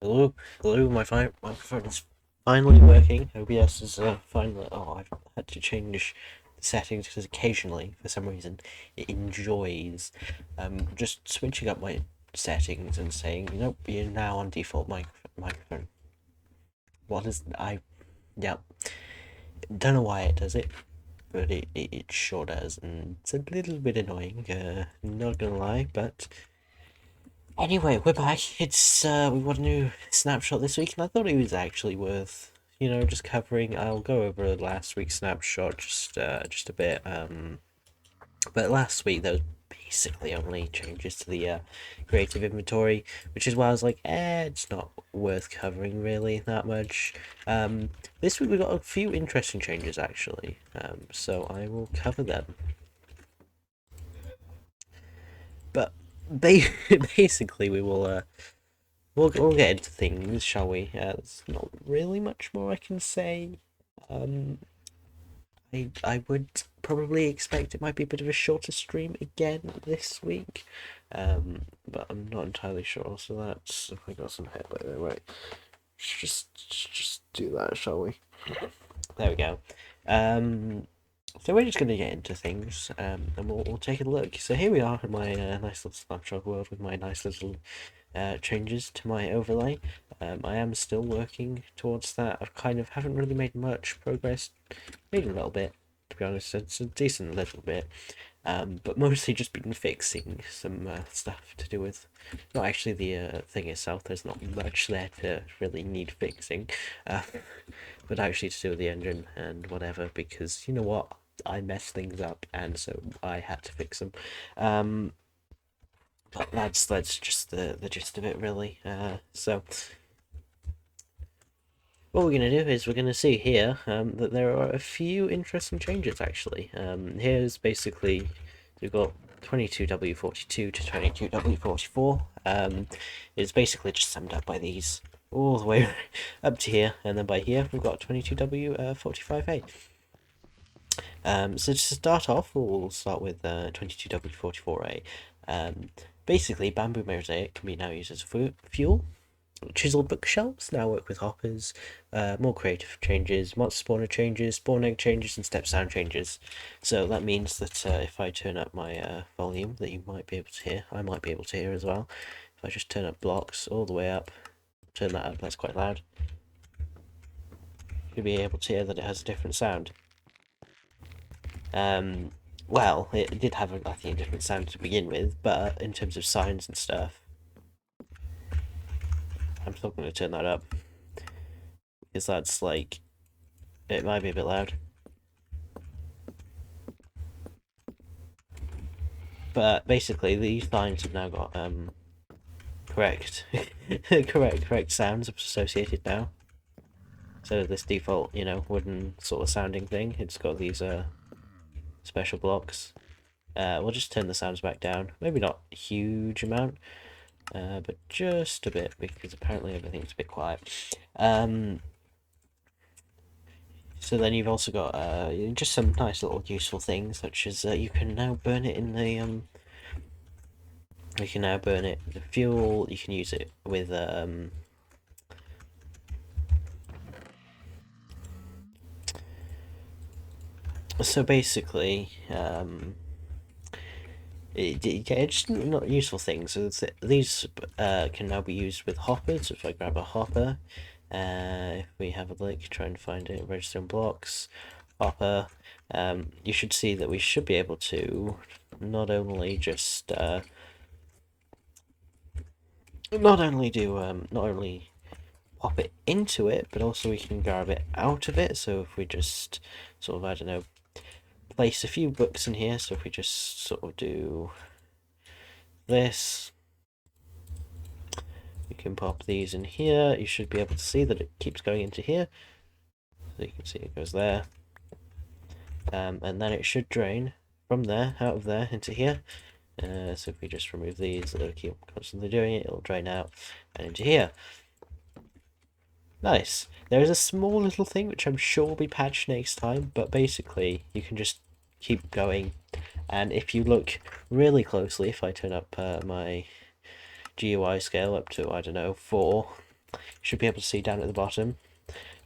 Hello, hello. My microphone is finally working. OBS is finally. Oh, I've had to change the settings because occasionally, for some reason, it enjoys just switching up my settings and saying, "Nope, you're now on default microphone." What is I? Yeah, don't know why it does it, but it sure does, and it's a little bit annoying. Not gonna lie, but anyway, we're back. It's we got a new snapshot this week, and I thought it was actually worth, just covering. I'll go over last week's snapshot just a bit. But last week there was basically only changes to the creative inventory, which is why I was like, it's not worth covering really that much. This week we got a few interesting changes actually. So I will cover them. But ba- basically we will we'll get into things, shall we? There's not really much more I can say. Um, I would probably expect it might be a bit of a shorter stream again this week, but I'm not entirely sure. So that's I got some hair by the way. Just do that, shall we? There we go. Um, so we're just going to get into things, and we'll take a look. So here we are in my nice little snapshot world with my nice little changes to my overlay. I am still working towards that. I kind of haven't really made much progress. Made a little bit, to be honest. It's a decent little bit. But mostly just been fixing some stuff to do with, not actually the thing itself. There's not much there to really need fixing, uh, but actually to do with the engine and whatever. Because you know what, I messed things up, and so I had to fix them. But that's just the gist of it, really. So what we're going to do is we're going to see here that there are a few interesting changes actually. Here's basically we've got 22W42 to 22W44. It's basically just summed up by these all the way up to here, and then by here we've got 22W45A. So to start off, we'll start with 22W44A. Basically, bamboo mosaic can be now used as fuel. Chiseled bookshelves now work with hoppers, more creative changes, monster spawner changes, spawn egg changes, and step sound changes. So that means that if I turn up my volume, that you might be able to hear, I might be able to hear as well. If I just turn up blocks all the way up, turn that up, that's quite loud. You'll be able to hear that it has a different sound. Well, it did have, I think, a different sound to begin with, but in terms of signs and stuff, I'm still going to turn that up. Because that's like, it might be a bit loud. But basically, these lines have now got correct, correct sounds associated now. So this default, wooden sort of sounding thing, it's got these special blocks. We'll just turn the sounds back down. Maybe not a huge amount, but just a bit because apparently everything's a bit quiet. So then you've also got just some nice little useful things, such as you can now burn it in the the fuel. You can use it with so basically just not useful things. So these can now be used with hoppers. So if I grab a hopper, if we have a look, try and find it, redstone blocks, hopper, you should see that we should be able to not only just not only pop it into it, but also we can grab it out of it. So if we just sort of, I don't know, place a few books in here. So if we just sort of do this, you can pop these in here. You should be able to see that it keeps going into here. So you can see it goes there. And then it should drain from there, out of there, into here. So if we just remove these, it'll keep constantly doing it. It'll drain out and into here. Nice. There is a small little thing which I'm sure will be patched next time, but basically you can just keep going. And if you look really closely, if I turn up my GUI scale up to, I don't know, 4, should be able to see down at the bottom.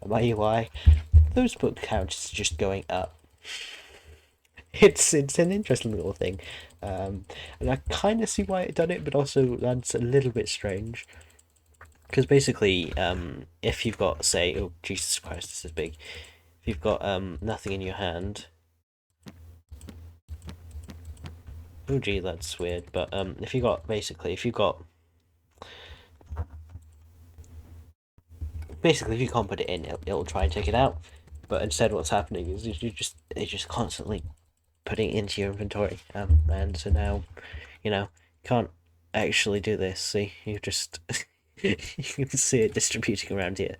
My UI, those book counts are just going up. It's an interesting little thing, and I kind of see why it done it, but also that's a little bit strange. Because basically, if you've got, say, oh Jesus Christ, this is big. If you've got nothing in your hand, oh gee, that's weird. But if you got if you can't put it in, it'll try and take it out. But instead, what's happening is you're just constantly putting it into your inventory, and so now, you can't actually do this. See, you just you can see it distributing around here.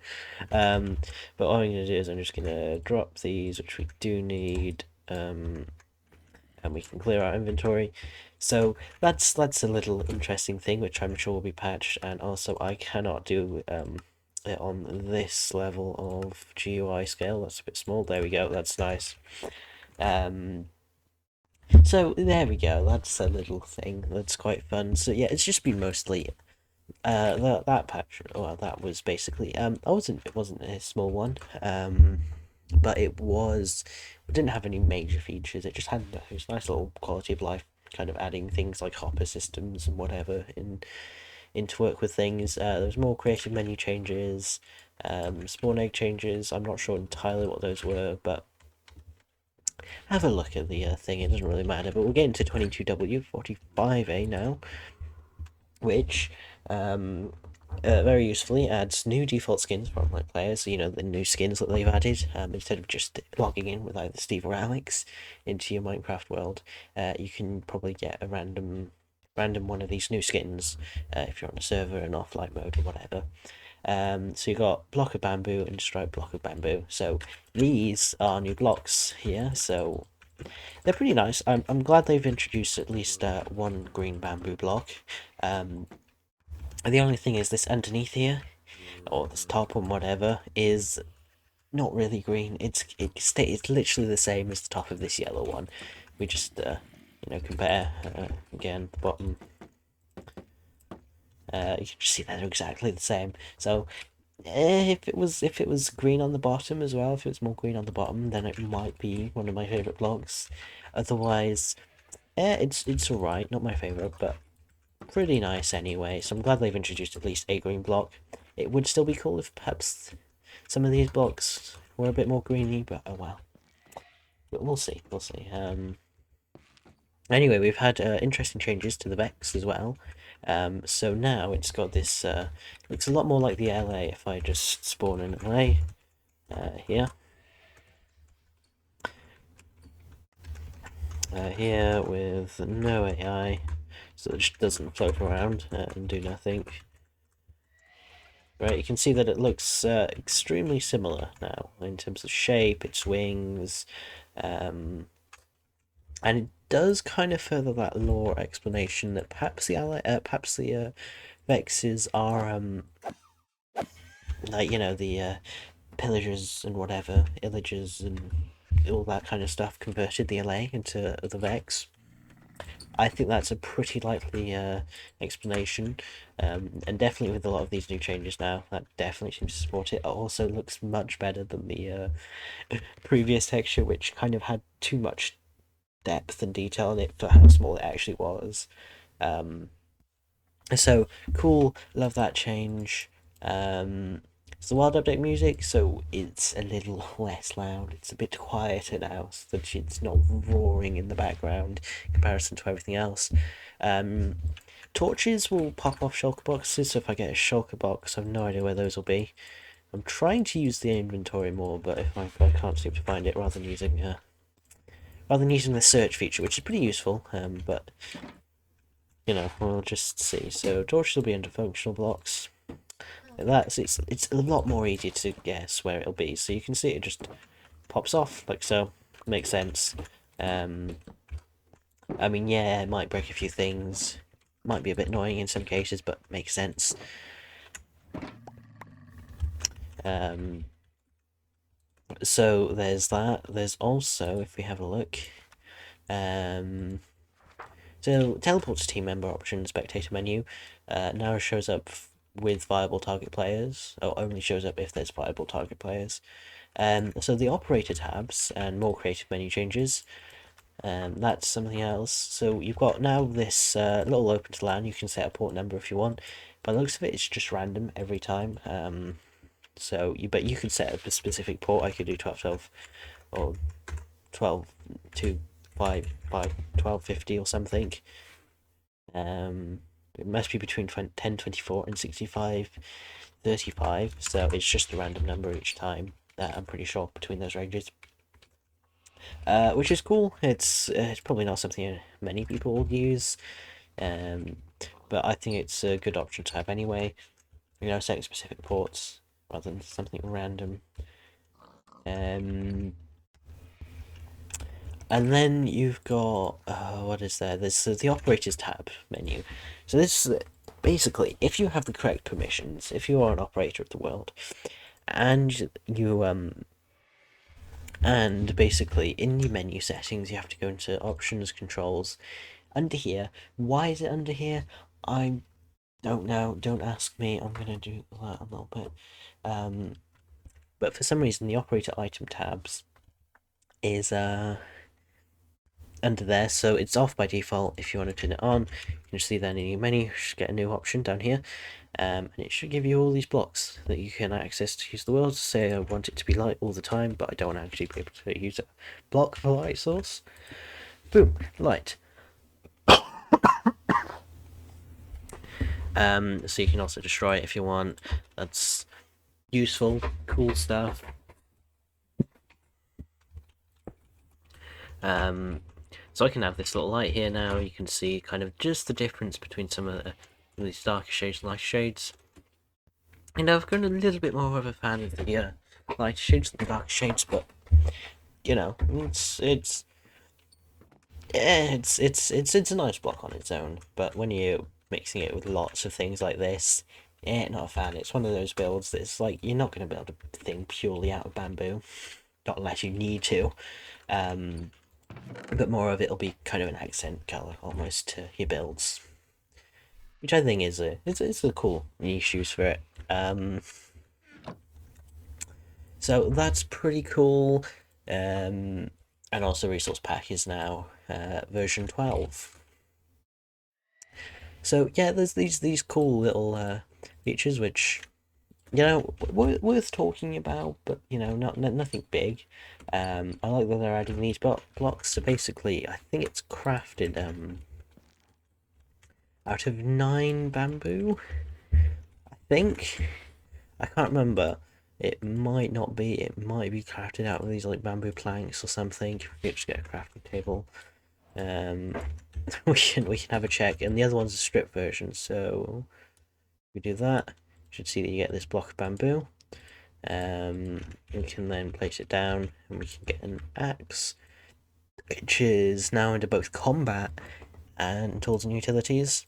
But all I'm gonna do is I'm just gonna drop these, which we do need, and we can clear our inventory. So that's a little interesting thing, which I'm sure will be patched. And also, I cannot do it on this level of GUI scale. That's a bit small. There we go. That's nice. So there we go. That's a little thing that's quite fun. So yeah, it's just been mostly that patch. Well, that was basically it wasn't a small one. But it didn't have any major features. It just had this nice little quality of life, kind of adding things like hopper systems and whatever in to work with things. There was more creative menu changes, spawn egg changes. I'm not sure entirely what those were, but have a look at the thing. It doesn't really matter. But we'll get into 22W45A now, which very usefully adds new default skins for online players. So, the new skins that they've added. Instead of just logging in with either Steve or Alex into your Minecraft world, you can probably get a random one of these new skins if you're on a server in offline mode or whatever. So you got block of bamboo and stripe block of bamboo. So these are new blocks here. So they're pretty nice. I'm glad they've introduced at least one green bamboo block. The only thing is this underneath here, or this top one, whatever, is not really green. It's literally the same as the top of this yellow one. We just compare again the bottom. You can just see they're exactly the same. So if it was green on the bottom as well, if it was more green on the bottom, then it might be one of my favorite blocks. Otherwise, it's alright. Not my favorite, but pretty nice anyway. So I'm glad they've introduced at least a green block. It would still be cool if perhaps some of these blocks were a bit more greeny, but oh well. But we'll see. We'll see. Anyway, we've had interesting changes to the Vex as well. So now it's got this, looks a lot more like the LA if I just spawn in LA here. Here with no AI, so it just doesn't float around and do nothing. Right, you can see that it looks extremely similar now in terms of shape, its wings, and it does kind of further that lore explanation that perhaps the Vexes are like the pillagers and whatever, illagers and all that kind of stuff converted the LA into the Vex. I think that's a pretty likely explanation, and definitely with a lot of these new changes now, that definitely seems to support it. It also looks much better than the previous texture, which kind of had too much depth and detail in it for how small it actually was. So cool, love that change. It's the wild update music, so it's a little less loud. It's a bit quieter now, so that it's not roaring in the background in comparison to everything else. Torches will pop off shulker boxes, so if I get a shulker box, I have no idea where those will be. I'm trying to use the inventory more, but if I can't seem to find it, rather than using the search feature, which is pretty useful, but we'll just see. So torches will be under functional blocks. It's a lot more easy to guess where it'll be. So you can see it just pops off like so. Makes sense. I mean, yeah, it might break a few things. Might be a bit annoying in some cases, but makes sense. So there's that. There's also, if we have a look, so teleport to team member option, spectator menu, now shows up with viable target players, or only shows up if there's viable target players. So the operator tabs and more creative menu changes. That's something else. So you've got now this little open to LAN. You can set a port number if you want. By the looks of it, it's just random every time. But you could set up a specific port. I could do 1212 or 1250 or something. It must be between 1024 and 6535. So it's just a random number each time. I'm pretty sure between those ranges. Which is cool. It's probably not something many people will use, but I think it's a good option to have anyway. You know, setting specific ports rather than something random. And then you've got what is there? There's the operators tab menu. So this basically, if you have the correct permissions, if you are an operator of the world, and you and basically in your menu settings you have to go into options, controls. Under here, why is it under here? I don't know, don't ask me. I'm gonna do that a little bit. But for some reason the operator item tabs is under there, so it's off by default. If you want to turn it on, you can just see that in your menu. You should get a new option down here, and it should give you all these blocks that you can access to use the world. Say I want it to be light all the time, but I don't actually be able to use a block for light source. Boom, light. So you can also destroy it if you want. That's useful, cool stuff. So I can have this little light here now. You can see kind of just the difference between some of these darker shades and lighter shades. And I've grown a little bit more of a fan of the lighter shades than the darker shades, but you know, it's a nice block on its own. But when you're mixing it with lots of things like this, not a fan. It's one of those builds that's like you're not going to build a thing purely out of bamboo, not unless you need to. But more of it'll be kind of an accent color almost to your builds, which I think is it's a cool niche use for it. So that's pretty cool. And also resource pack is now version 12. So yeah, there's these cool little features which, you know, worth talking about, but you know, nothing big. I like that they're adding these blocks. So basically, I think it's crafted out of 9 bamboo. I think, I can't remember. It might not be. It might be crafted out of these like bamboo planks or something. You just get a crafting table. We can have a check. And the other one's a strip version. So we do that. You should see that you get this block of bamboo. We can then place it down, and we can get an axe, which is now into both combat and tools and utilities.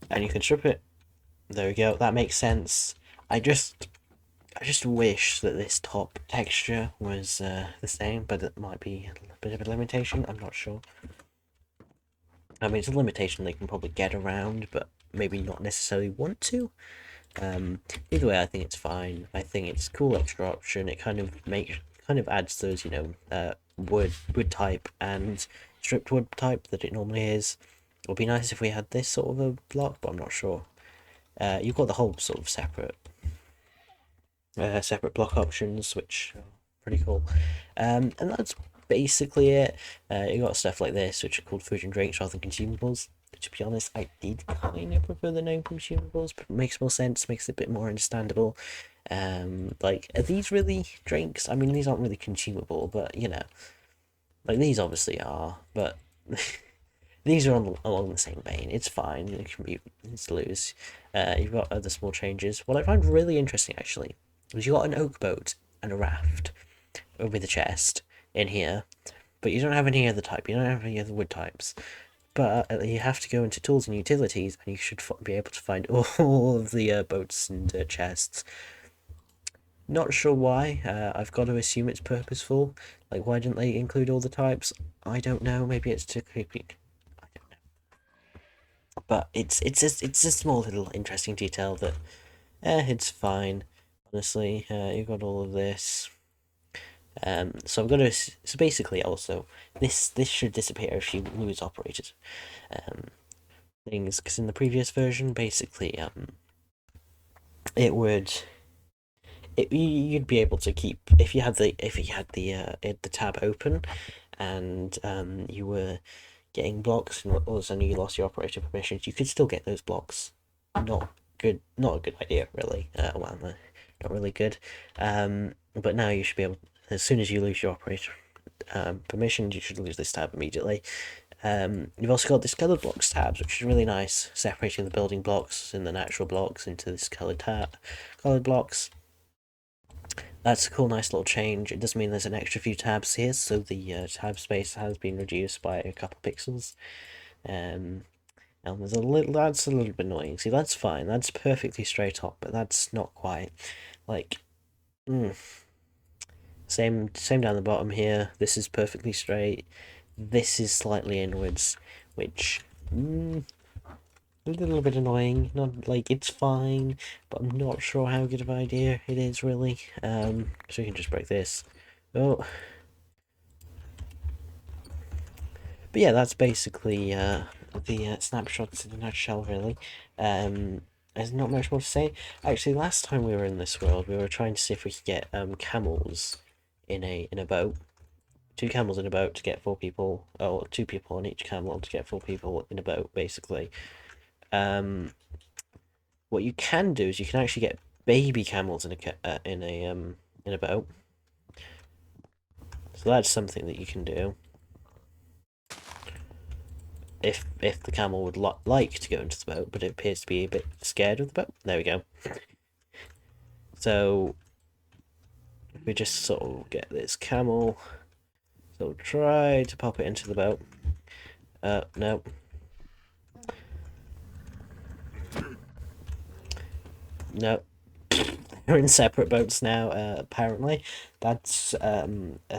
And you can strip it. There we go. That makes sense. I just wish that this top texture was the same, but it might be a bit of a limitation. I'm not sure. I mean, it's a limitation they can probably get around, but maybe not necessarily want to. Either way, I think it's fine. I think it's a cool extra option. It kind of adds those, you know, wood type and stripped wood type that it normally is. It would be nice if we had this sort of a block, but I'm not sure. You've got the whole sort of separate block options, which are pretty cool. And that's basically it. You got stuff like this, which are called food and drinks rather than consumables. To be honest, I did kind of prefer the name consumables, but it makes more sense, makes it a bit more understandable. Like, are these really drinks? I mean, these aren't really consumable, but you know, like these obviously are, but these are along the same vein. It's fine. It's loose. You've got other small changes. What I find really interesting actually is you got an oak boat and a raft with a chest in here, but you don't have any other type. You don't have any other wood types. But you have to go into tools and utilities, and you should be able to find all of the boats and chests. Not sure why. I've got to assume it's purposeful. Like, why didn't they include all the types? I don't know. Maybe it's too creepy. I don't know. but it's a small little interesting detail that it's fine. Honestly, you've got all of this. So I'm gonna so basically also this should disappear if you lose operators things, because in the previous version basically it would you'd be able to keep if you had the tab open and you were getting blocks and all of a sudden you lost your operator permissions, you could still get those blocks. Not a good idea really. Well, no, not really good. But now you should be able, as soon as you lose your operator permissions, you should lose this tab immediately. You've also got this coloured blocks tabs, which is really nice, separating the building blocks and the natural blocks into this coloured blocks. That's a cool, nice little change. It does mean there's an extra few tabs here, so the tab space has been reduced by a couple pixels. And there's that's a little bit annoying. See, that's fine. That's perfectly straight up, but that's not quite like. Same down the bottom here. This is perfectly straight. This is slightly inwards, which a little bit annoying. Not like it's fine, but I'm not sure how good of an idea it is really. So we can just break this. Oh, but yeah, that's basically the snapshots in a nutshell, really. There's not much more to say. Actually, last time we were in this world, we were trying to see if we could get camels in a boat. 2 camels in a boat to get 4 people, or 2 people on each camel to get 4 people in a boat, basically. What you can do is you can actually get baby camels in a boat. So that's something that you can do. If the camel would like to go into the boat, but it appears to be a bit scared of the boat. There we go. So we just sort of get this camel. So try to pop it into the boat. No. No. They're in separate boats now, apparently. That's a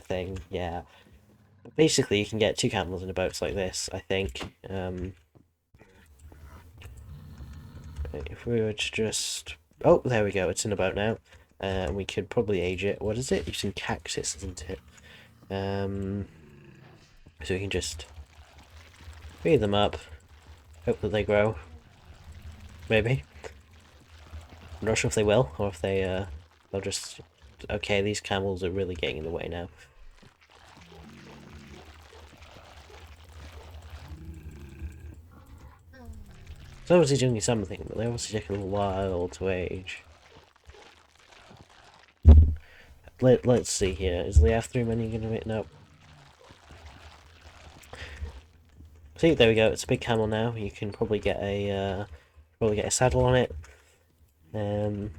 thing, yeah. Basically, you can get 2 camels in a boat like this, I think. If we were to just... Oh, there we go, it's in a boat now. We could probably age it. What is it? Using cactus, isn't it? So we can just feed them up. Hope that they grow. Maybe. I'm not sure if they will, or if they'll just... Okay, these camels are really getting in the way now. It's obviously doing something, but they obviously take a while to age. Let's see here. Is the F3 menu going to hit? Nope. See, there we go. It's a big camel now. You can probably get a saddle on it. And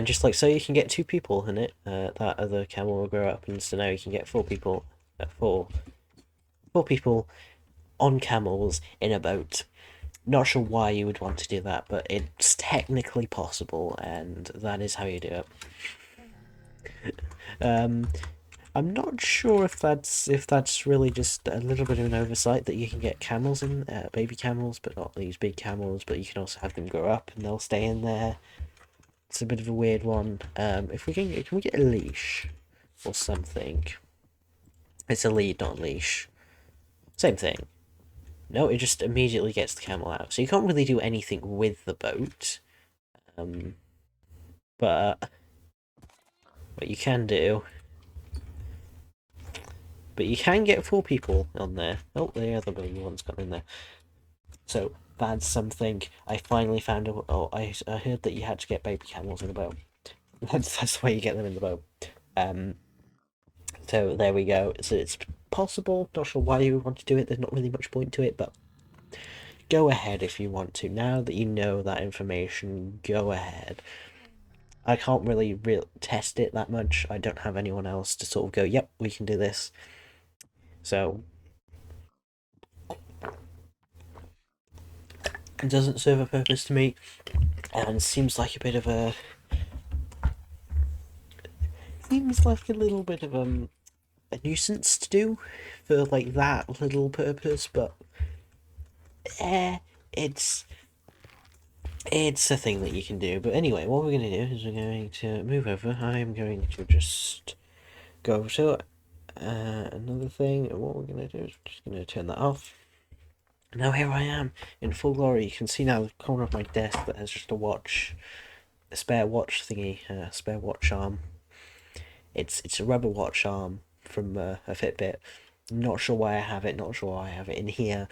just like so, you can get 2 people in it. That other camel will grow up, and so now you can get 4 people. 4 people on camels in a boat. Not sure why you would want to do that, but it's technically possible, and that is how you do it. I'm not sure if that's really just a little bit of an oversight that you can get camels in, baby camels, but not these big camels. But you can also have them grow up and they'll stay in there. It's a bit of a weird one. If we can we get a leash or something? It's a lead, not a leash. Same thing. No, it just immediately gets the camel out. So you can't really do anything with the boat. But what you can do... But you can get 4 people on there. Oh, the other baby one's got in there. So that's something I finally found out. Oh, I heard that you had to get baby camels in a boat. That's why you get them in the boat. So there we go. So it's possible. Not sure why you would want to do it. There's not really much point to it, but go ahead if you want to. Now that you know that information, go ahead. I can't really test it that much. I don't have anyone else to sort of go, yep, we can do this. So it doesn't serve a purpose to me, and seems like a bit of a... Seems like a little bit of a nuisance to do for like that little purpose, but it's a thing that you can do. But anyway, what we're going to do is we're going to move over. I'm going to just go over to another thing, and what we're going to do is we're just going to turn that off. Now here I am in full glory. You can see now the corner of my desk that has just a spare watch thingy, a spare watch arm. It's a rubber watch arm from a Fitbit. Not sure why I have it. Not sure why I have it in here.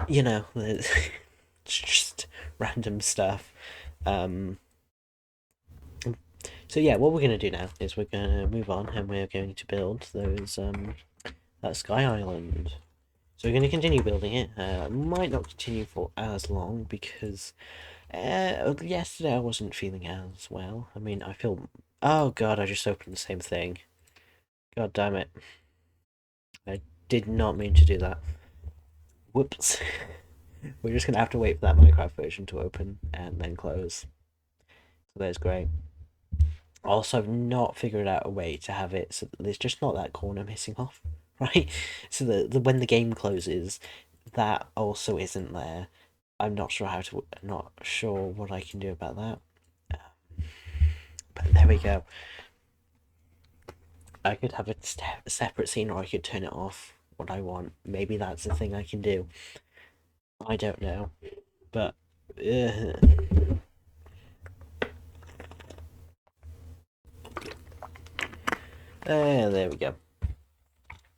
You know, it's just random stuff. So yeah, what we're gonna do now is we're gonna move on and we're going to build those that Sky Island. So we're gonna continue building it. Might not continue for as long because yesterday I wasn't feeling as well. I mean, I feel. Oh god, I just opened the same thing. God damn it! I did not mean to do that. Whoops. We're just gonna have to wait for that Minecraft version to open and then close. So that's great. Also, I've not figured out a way to have it so that there's just not that corner missing off, right? So that when the game closes, that also isn't there. I'm not sure not sure what I can do about that. But there we go. I could have a separate scene, or I could turn it off. What I want. Maybe that's the thing I can do. I don't know, but. There we go.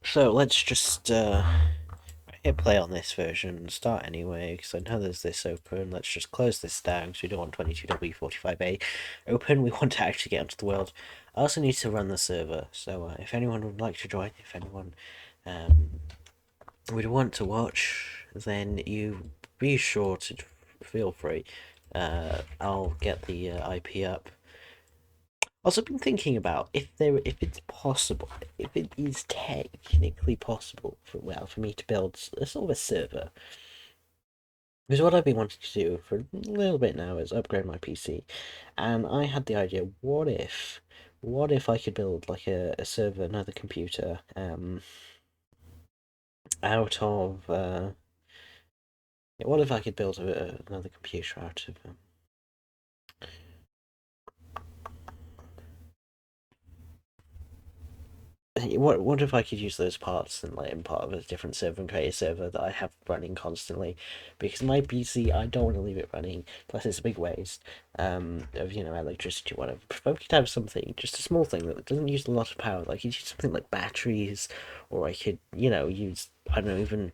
So let's just hit play on this version, start anyway, because I know there's this open. Let's just close this down, because we don't want 22W45A open. We want to actually get onto the world. I also need to run the server, so if anyone would like to join, if anyone would want to watch, then you be sure to feel free. I'll get the IP up. Also, been thinking about if it's possible, if it is technically possible for me to build a sort of a server. Because what I've been wanting to do for a little bit now is upgrade my PC, and I had the idea: what if I could build like a server, another computer, out of what if I could build another computer out of what if I could use those parts and like in part of a different server and create a server that I have running constantly? Because my PC, I don't want to leave it running. Plus, it's a big waste of electricity, whatever. If I could have something, just a small thing that doesn't use a lot of power, like use something like batteries, or I could use, I don't know, even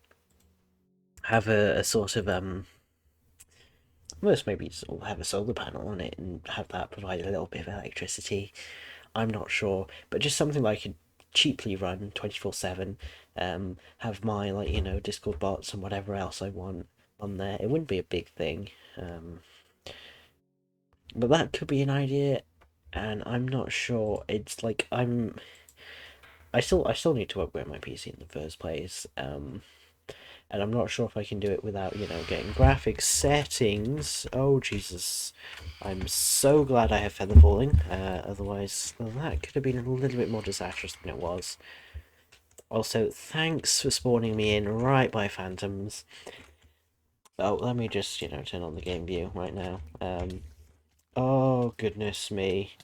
have a sort of almost maybe sort of have a solar panel on it and have that provide a little bit of electricity. I'm not sure, but just something that I could cheaply run 24/7. Have my Discord bots and whatever else I want on there. It wouldn't be a big thing, but that could be an idea, and I'm not sure. It's like I still need to upgrade my PC in the first place. And I'm not sure if I can do it without, getting graphics settings. Oh, Jesus. I'm so glad I have feather falling. Otherwise, well, that could have been a little bit more disastrous than it was. Also, thanks for spawning me in right by phantoms. Oh, let me just, turn on the game view right now. Oh, goodness me.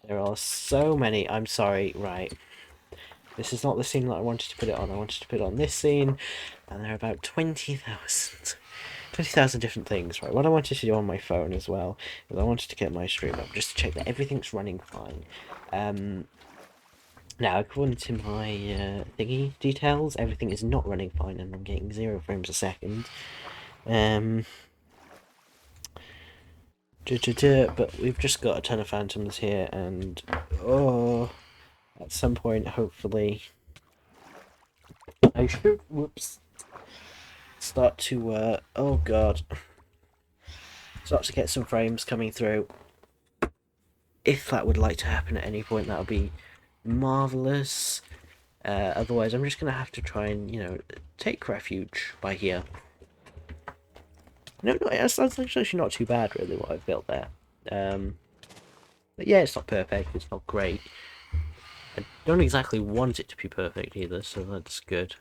There are so many. I'm sorry, right. This is not the scene that I wanted to put it on. I wanted to put it on this scene, and there are about 20,000 different things, right? What I wanted to do on my phone as well is I wanted to get my stream up just to check that everything's running fine. Now, according to my thingy details, everything is not running fine, and I'm getting 0 frames a second. But we've just got a ton of phantoms here, and at some point, hopefully, I should. Whoops. Start to oh god, start to get some frames coming through. If that would like to happen at any point, that would be marvelous. Otherwise, I'm just gonna have to try and take refuge by here. No, that's actually not too bad, really, what I've built there. But yeah, it's not perfect. It's not great. I don't exactly want it to be perfect either, so that's good.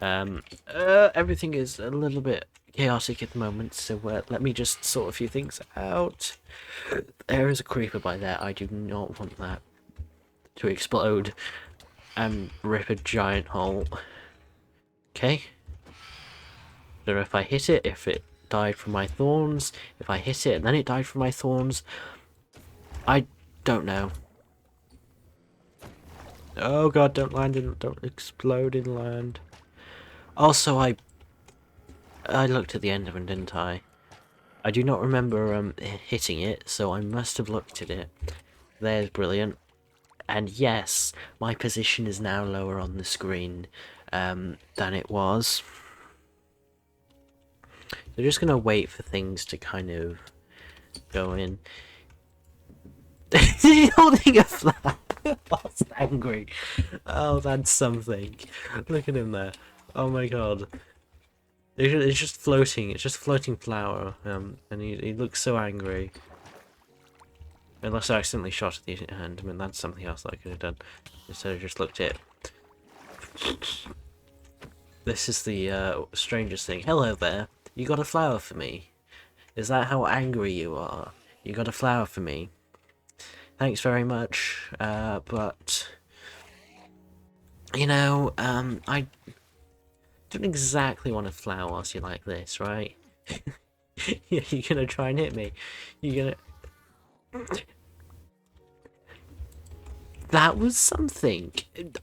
Everything is a little bit chaotic at the moment, so let me just sort a few things out. There is a creeper by there. I do not want that to explode and rip a giant hole. Okay. Don't know if I hit it, if it died from my thorns, if I hit it and then it died from my thorns. I don't know. Oh god, don't explode in land. Also, I looked at the end of it, didn't I? I do not remember hitting it, so I must have looked at it. There's brilliant. And yes, my position is now lower on the screen than it was. They're just gonna wait for things to kind of go in. He's holding a flag. That's angry. Oh, that's something. Look at him there. Oh my god. It's just floating. It's just floating flower. And he looks so angry. Unless I accidentally shot at the hand. I mean, that's something else that I could have done. Instead of just looked at it. This is the strangest thing. Hello there. You got a flower for me? Is that how angry you are? You got a flower for me? Thanks very much. But you know, I don't exactly want a flower whilst you're like this, right? Yeah, you're gonna try and hit me. You're gonna. That was something.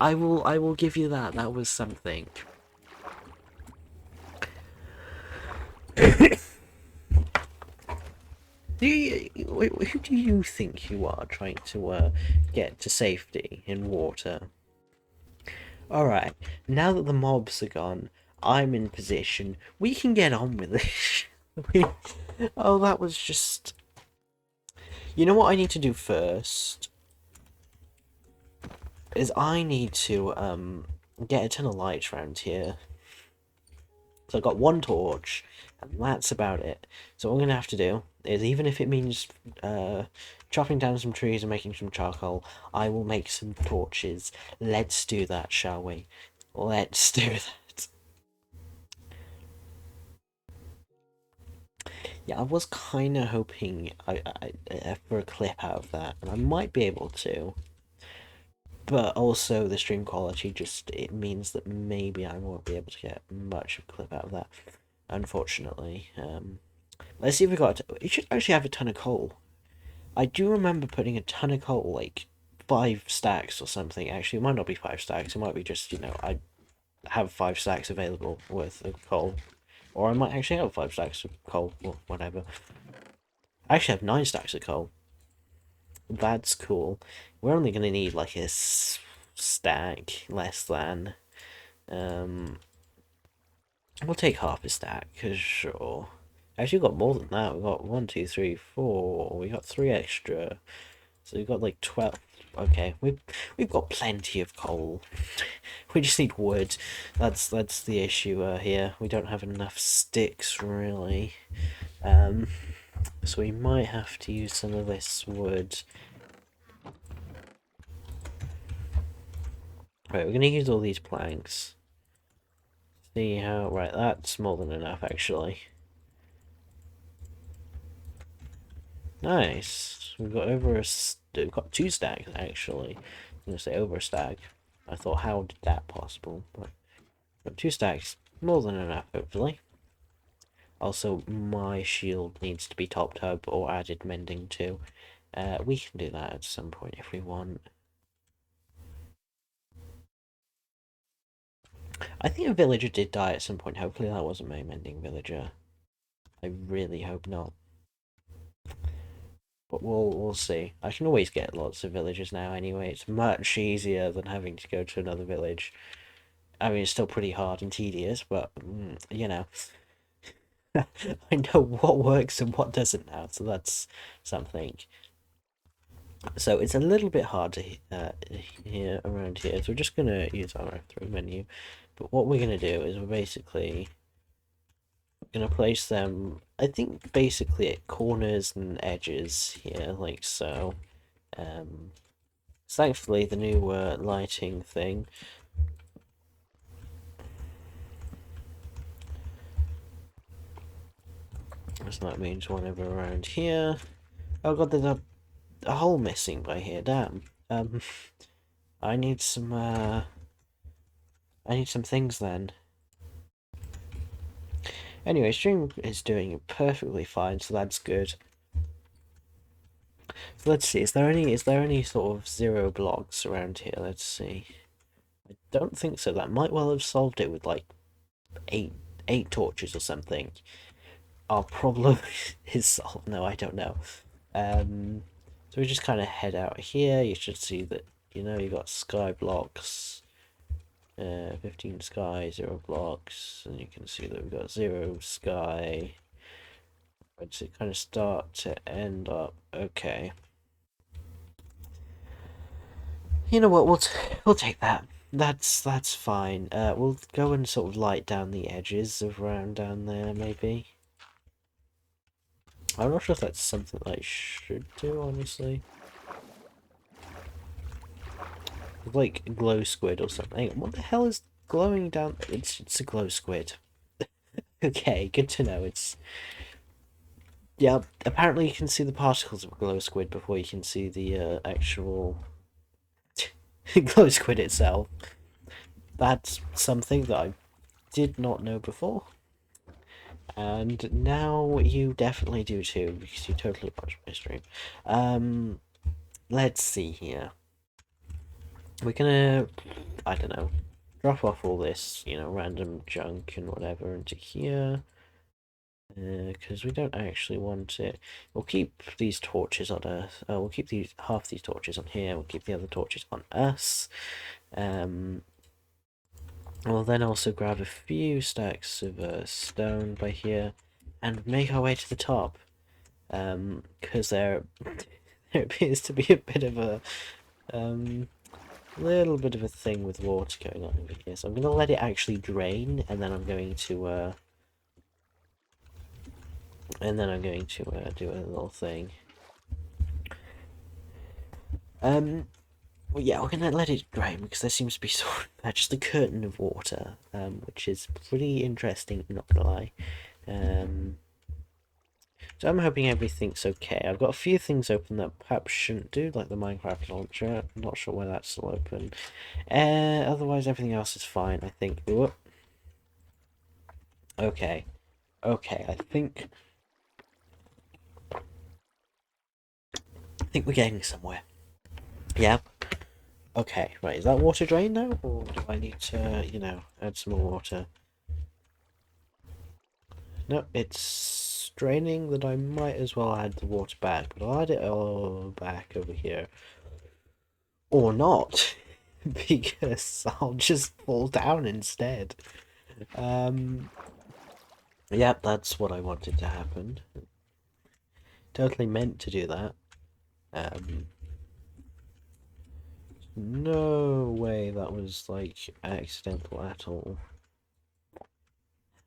I will give you that. That was something. Who do you think you are trying to get to safety in water? Alright, now that the mobs are gone, I'm in position. We can get on with this. Oh, that was just... You know what I need to do first? Is I need to get a ton of lights around here. So I've got one torch, and that's about it. So what I'm going to have to do is, even if it means chopping down some trees and making some charcoal, I will make some torches. Let's do that, shall we? Let's do that. Yeah, I was kind of hoping for a clip out of that, and I might be able to. But also the stream quality it means that maybe I won't be able to get much of a clip out of that, unfortunately. Let's see if we got it should actually have a ton of coal. I do remember putting a ton of coal, like 5 stacks or something. Actually, it might not be 5 stacks, it might be just, I have 5 stacks available worth of coal. Or I might actually have 5 stacks of coal, or whatever. I actually have 9 stacks of coal. That's cool. We're only gonna need like a stack less than. We'll take half a stack, cause sure. Actually, got more than that. We got 1, 2, 3, 4. We got 3 extra, so we got like 12. Okay, we've got plenty of coal. We just need wood. That's the issue here. We don't have enough sticks really. So we might have to use some of this wood. Right, we're gonna use all these planks. See how... Right, that's more than enough, actually. Nice. We've got we've got 2 stacks, actually. I'm gonna say over a stack. I thought, how did that possible? But got 2 stacks. More than enough, hopefully. Also, my shield needs to be topped up or added mending to. We can do that at some point if we want. I think a villager did die at some point. Hopefully that wasn't my mending villager. I really hope not. But we'll see. I can always get lots of villagers now anyway. It's much easier than having to go to another village. I mean, it's still pretty hard and tedious, but, you know. I know what works and what doesn't now, so that's something. So it's a little bit hard to hear around here, so we're just going to use our F3 menu. But what we're going to do is we're basically going to place them, I think, basically at corners and edges here, like so. Thankfully, the new lighting thing. So that means one over around here. Oh god, there's a hole missing by here, damn. I need some things then. Anyway, stream is doing perfectly fine, so that's good. So let's see, is there any sort of 0 blocks around here? Let's see. I don't think so. That might well have solved it with like eight torches or something. Our problem is solved. No, I don't know. So we just kind of head out here. You should see that, you got sky blocks. 15 sky, 0 blocks, and you can see that we've got 0 sky. Let's see, kind of start to end up. Okay. You know what? We'll take that. That's fine. We'll go and sort of light down the edges of around down there, maybe. I'm not sure if that's something I should do, honestly. Like glow squid or something. What the hell is glowing down? It's a glow squid. Okay, good to know. Yeah, apparently you can see the particles of a glow squid before you can see the actual glow squid itself. That's something that I did not know before. And now you definitely do too, because you totally watched my stream. Let's see here. We're gonna, I don't know, drop off all this, random junk and whatever into here. Because we don't actually want it. We'll keep these torches on Earth. We'll keep half these torches on here. We'll keep the other torches on us. We'll then also grab a few stacks of stone by here, and make our way to the top. Because there appears to be a bit of a little bit of a thing with water going on over here. So I'm gonna let it actually drain, and then I'm going to do a little thing. Well, yeah, we're gonna let it drain because there seems to be sort of just a curtain of water, which is pretty interesting, not gonna lie. So I'm hoping everything's okay. I've got a few things open that perhaps shouldn't do, like the Minecraft launcher. I'm not sure why that's still open. Otherwise, everything else is fine, I think. Ooh. Okay. Okay, I think we're getting somewhere. Yeah. Okay, right, is that water drained now? Or do I need to, add some more water? No, it's draining that I might as well add the water back, but I'll add it all back over here. Or not, because I'll just fall down instead. Yep, that's what I wanted to happen. Totally meant to do that. No way that was, like, accidental at all.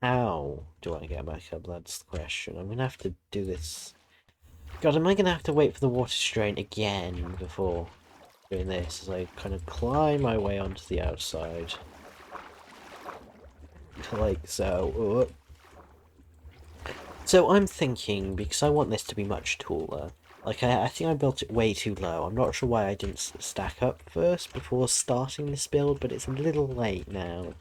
How do I get back up? That's the question. I'm gonna have to do this. God, am I gonna have to wait for the water to drain again before doing this as I kind of climb my way onto the outside? Like so. So I'm thinking, because I want this to be much taller, like I think I built it way too low. I'm not sure why I didn't stack up first before starting this build, but it's a little late now.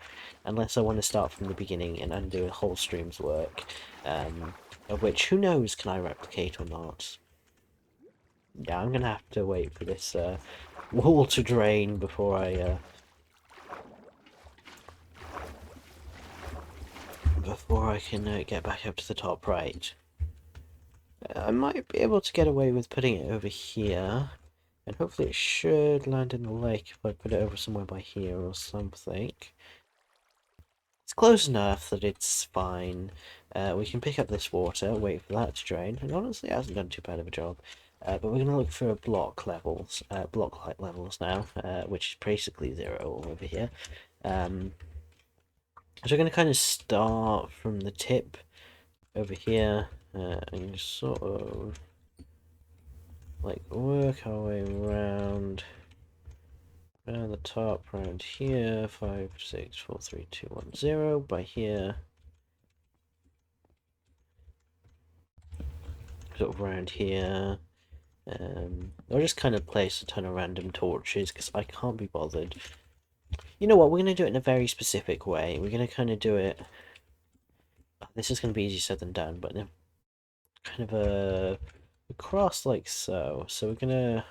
Unless I want to start from the beginning and undo a whole stream's work. Of which, who knows, can I replicate or not? Yeah, I'm gonna have to wait for this wall to drain before I can get back up to the top right. I might be able to get away with putting it over here, and hopefully it should land in the lake if I put it over somewhere by here or something. It's close enough that it's fine. We can pick up this water, wait for that to drain, and honestly it hasn't done too bad of a job. But we're going to look for block height levels now, which is basically 0 over here. So we're going to kind of start from the tip over here, and sort of like work our way around the top, around here, 5, 6, 4, 3, 2, 1, 0, by here. sort of around here. I'll just kind of place a ton of random torches because I can't be bothered. You know what? We're going to do it in a very specific way. We're going to kind of do it. This is going to be easier said than done, but kind of a cross like so. So we're going to.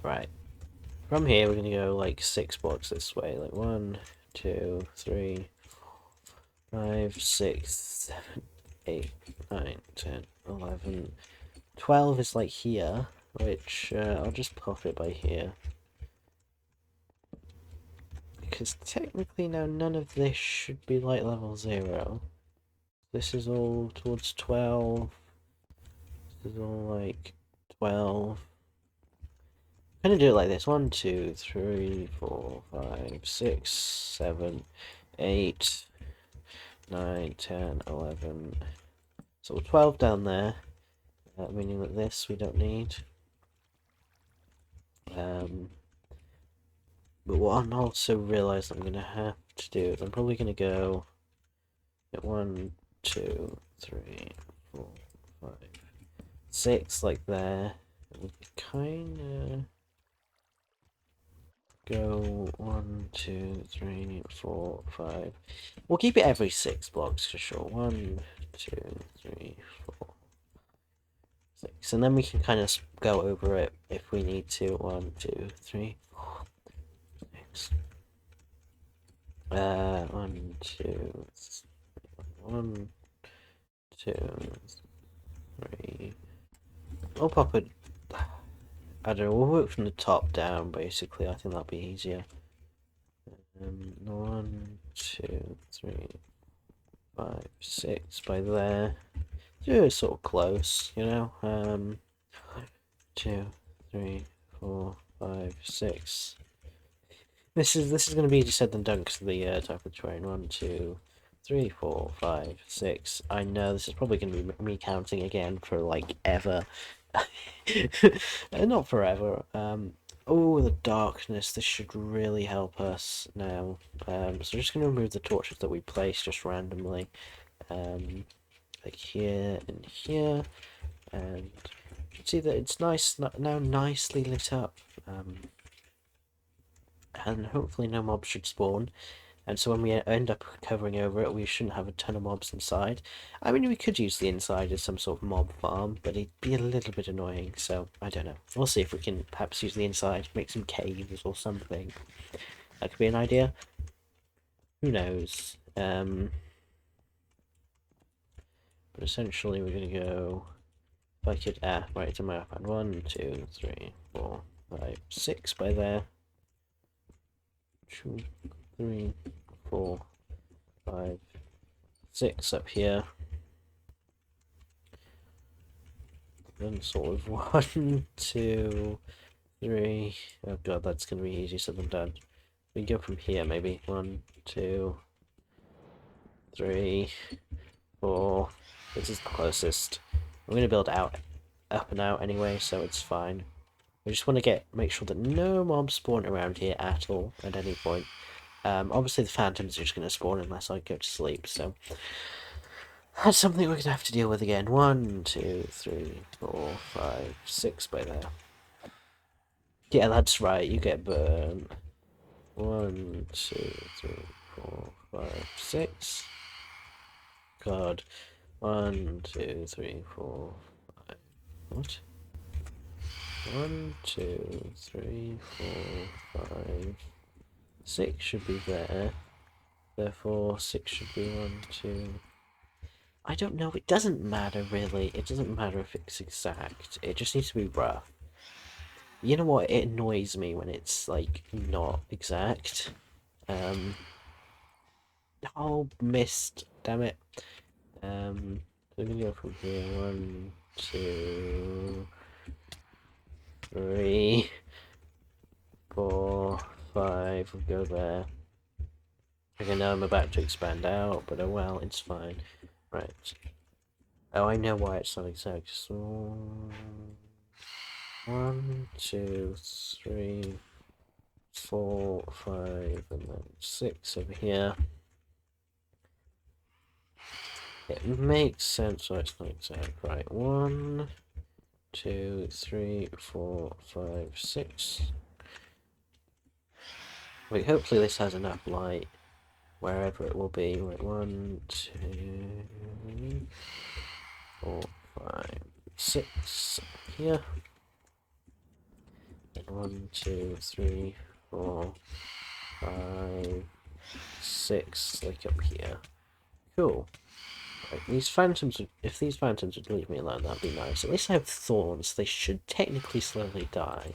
Right. From here, we're going to go like 6 blocks this way. Like 1, 2, 3, 5, 6, 7, 8, 9, 10, 11. 12 is like here, which I'll just pop it by here. Because technically now none of this should be like level 0. This is all towards 12. This is all like 12. I'm gonna do it like this. 1, 2, 3, 4, 5, 6, 7, 8, 9, 10, 11. So 12 down there. Meaning that this we don't need. But what I'm also realised I'm going to have to do is I'm probably going to go at 1, 2, 3, 4, 5, 6 like there. And we kind of go 1, 2, 3, 4, 5. We'll keep it every 6 blocks for sure. 1, 2, 3, 4, 6. And then we can kind of go over it if we need to. 1, 2, 3, 4, 6. 1, 2, 1, 2, 3. I'll pop it. I don't know. We'll work from the top down. Basically, I think that'll be easier. 1, 2, 3, 5, 6 by there. Yeah, sort of close, you know. 2, 3, 4, 5, 6. This is going to be easier said than done because of the type of terrain. 1, 2, 3, 4, 5, 6. I know this is probably going to be me counting again for like ever. Not forever. Oh, the darkness. This should really help us now. So we're just going to remove the torches that we placed just randomly. Like here and here. And you can see that it's nice now, nicely lit up. And hopefully no mobs should spawn. And so when we end up covering over it, we shouldn't have a ton of mobs inside. I mean, we could use the inside as some sort of mob farm, but it'd be a little bit annoying, so I don't know. We'll see if we can perhaps use the inside, make some caves or something. That could be an idea. Who knows? But essentially we're going to go... If I could... right, it's in my iPad. 1, 2, 3, 4, 5, 6 by there. 2, 3, 4, 5, 6 up here. Then sort of 1, 2, 3. Oh god, that's gonna be easy said than done. We can go from here maybe. 1, 2, 3, 4. This is the closest. I'm gonna build out, up and out anyway, so it's fine. We just want to make sure that no mobs spawn around here at all at any point. Obviously the phantoms are just going to spawn unless I go to sleep, so that's something we're going to have to deal with again. 1, 2, 3, 4, 5, 6 by there. Yeah, that's right, you get burned. 1, 2, 3, 4, 5, 6. God. 1, 2, 3, 4, 5. What? 1, 2, 3, 4, 5. 6 should be there. Therefore, 6 should be 1, 2. I don't know. It doesn't matter, really. It doesn't matter if it's exact. It just needs to be rough. You know what? It annoys me when it's, like, not exact. Oh, missed. Damn it. So we're gonna go from here. 1, 2, 3, 4, 5. We'll go there. Okay, now I'm about to expand out, but oh well, it's fine. Right. Oh, I know why it's not exact. So 1, 2, 3, 4, 5, and then 6 over here. It makes sense, so it's not exact. Right, 1, 2, 3, 4, 5, 6. Wait, hopefully this has enough light wherever it will be. Right, 1, 2, 4, 5, 6 here. And 1, 2, 3, 4, 5, 6, like up here. Cool. Right, these phantoms, if these phantoms would leave me alone, that'd be nice. At least I have thorns. They should technically slowly die.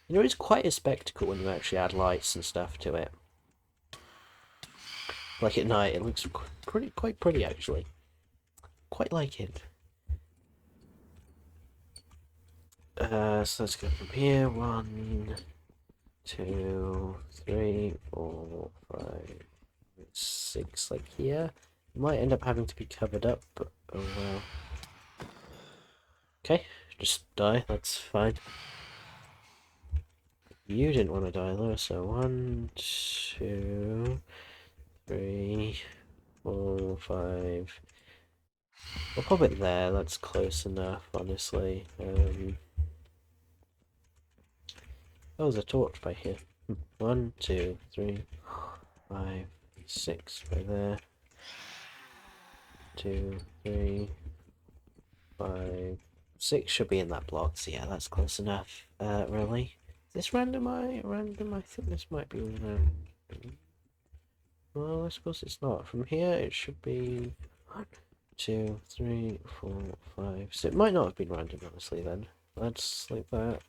You know, it's quite a spectacle when you actually add lights and stuff to it. Like at night, it looks quite pretty actually. Quite like it. So let's go from here. 1, 2, 3, 4, 5, 6, like here. It might end up having to be covered up, but oh well. Okay, just die, that's fine. You didn't want to die though, so 1, 2, 3, 4, 5. We'll pop it there, that's close enough, honestly. Oh, there's a torch by here. 1, 2, 3, 5, 6 by there. 2, 3, 5, 6 should be in that block, so yeah, that's close enough. Really? Is this random? Random? I think this might be random. Well, I suppose it's not. From here, it should be 1, 2, 3, 4, 5. So it might not have been random, honestly, then. Let's like that.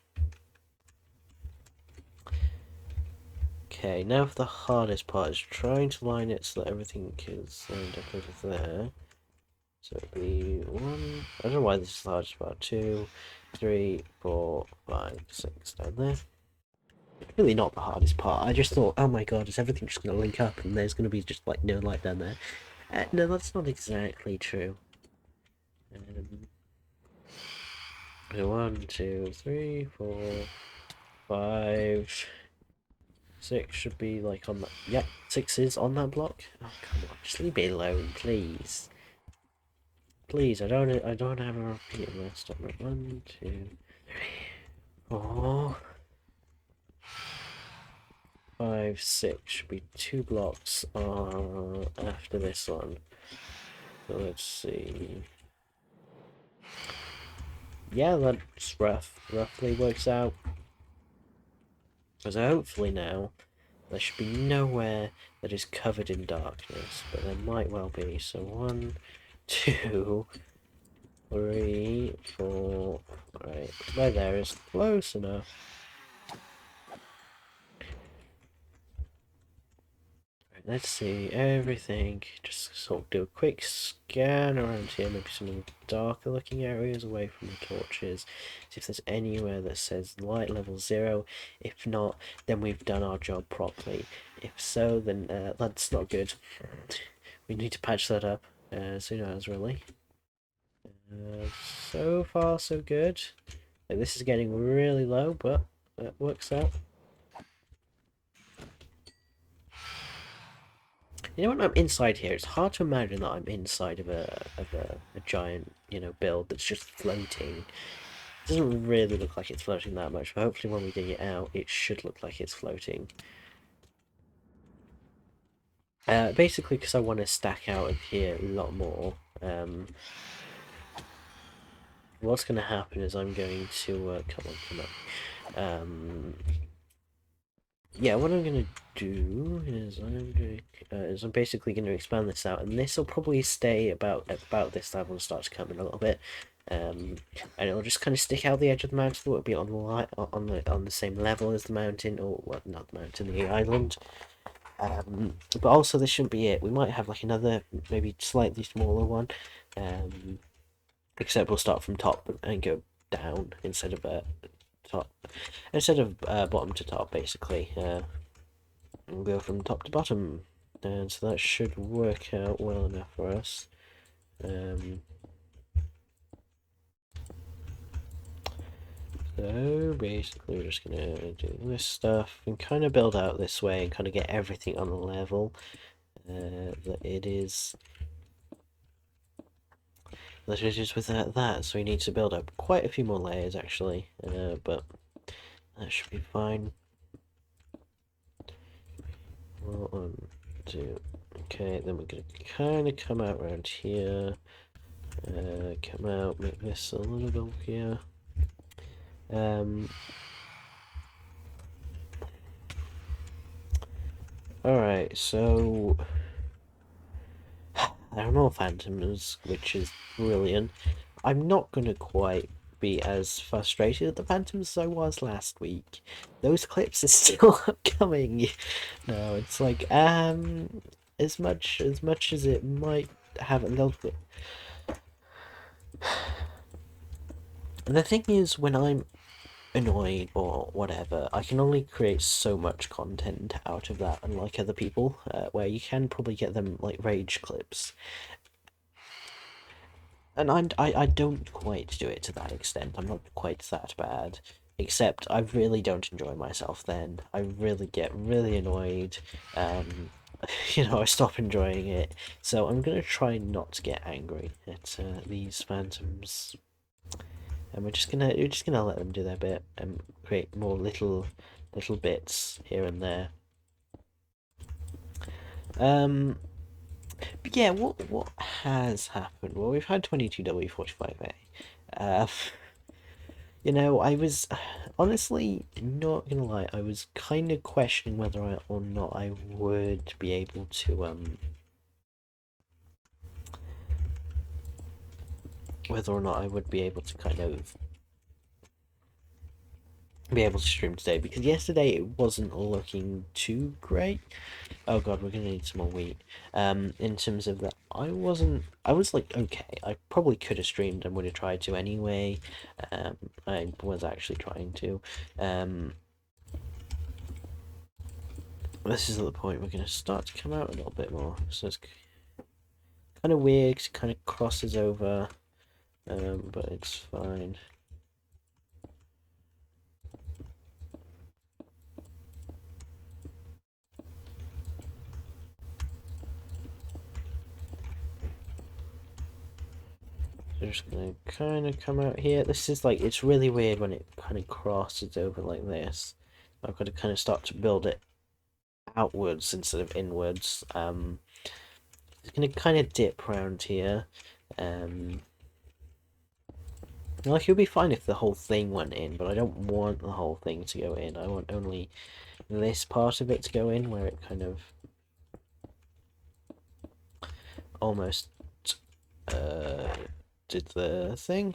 Okay, now for the hardest part is trying to line it so that everything is lined up over there. So it'd be 1, I don't know why this is the hardest part, 2, 3, 4, 5, 6 down there. Really not the hardest part, I just thought, oh my god, is everything just going to link up and there's going to be just like no light down there? No, that's not exactly true. 1, 2, 3, 4, 5, 6 should be like on that. Yeah, 6 is on that block. Oh come on, just leave me alone, please. Please, I don't have a repeat of that. Stop. 1, 2, 3, 4, 5, 6 should be 2 blocks after this one. So let's see. Yeah, that's roughly works out. So hopefully now there should be nowhere that is covered in darkness, but there might well be. So 1, 2, 3, 4. Right, right there is close enough. Let's see everything. Just sort of do a quick scan around here, maybe some of the darker looking areas away from the torches. See if there's anywhere that says light level 0. If not, then we've done our job properly. If so, then that's not good. We need to patch that up as soon as, really. So far, so good. This is getting really low, but that works out. You know, when I'm inside here, it's hard to imagine that I'm inside of a giant, you know, build that's just floating. It doesn't really look like it's floating that much, but hopefully when we dig it out, it should look like it's floating. Basically, because I want to stack out of here a lot more. What's going to happen is I'm going to come on. Yeah, what I'm going to do is I'm basically going to expand this out, and this will probably stay about this level and start to come in a little bit, and it'll just kind of stick out the edge of the mountain. It'll be on the same level as the mountain, or well, not the mountain, the island. But also this shouldn't be it. We might have like another, maybe slightly smaller one, except we'll start from top and go down instead of bottom to top, basically. We'll go from top to bottom, and so that should work out well enough for us. So basically we're just gonna do this stuff and kind of build out this way and kind of get everything on the level. that it is with that, so we need to build up quite a few more layers actually, but that should be fine. 1, 2. Okay, then we're gonna kind of come out around here. Come out, make this a little bulkier. Alright, so there are more phantoms, which is brilliant. I'm not gonna quite be as frustrated at the phantoms as I was last week. Those clips are still upcoming. No, it's like as much as it might have a little bit. The thing is, when I'm annoyed or whatever, I can only create so much content out of that, unlike other people, where you can probably get them like rage clips. And I don't quite do it to that extent. I'm not quite that bad. Except I really don't enjoy myself then. I really get really annoyed. I stop enjoying it. So I'm gonna try not to get angry at these phantoms. And we're just gonna let them do their bit and create more little bits here and there. But yeah, what has happened? Well, we've had 22W45A. I was honestly not gonna lie, I was kind of questioning whether or not I would be able to kind of be able to stream today, because yesterday it wasn't looking too great. Oh god, we're gonna need some more wheat. In terms of that, I was like, okay, I probably could have streamed and would have tried to anyway. I was actually trying to. This is at the point we're gonna start to come out a little bit more. So it's kind of weird, it kind of crosses over, but it's fine. So just gonna kind of come out here. This is like, it's really weird when it kind of crosses over like this. I've got to kind of start to build it outwards instead of inwards. It's gonna kind of dip around here. Like, it would be fine if the whole thing went in, but I don't want the whole thing to go in. I want only this part of it to go in, where it kind of almost did the thing.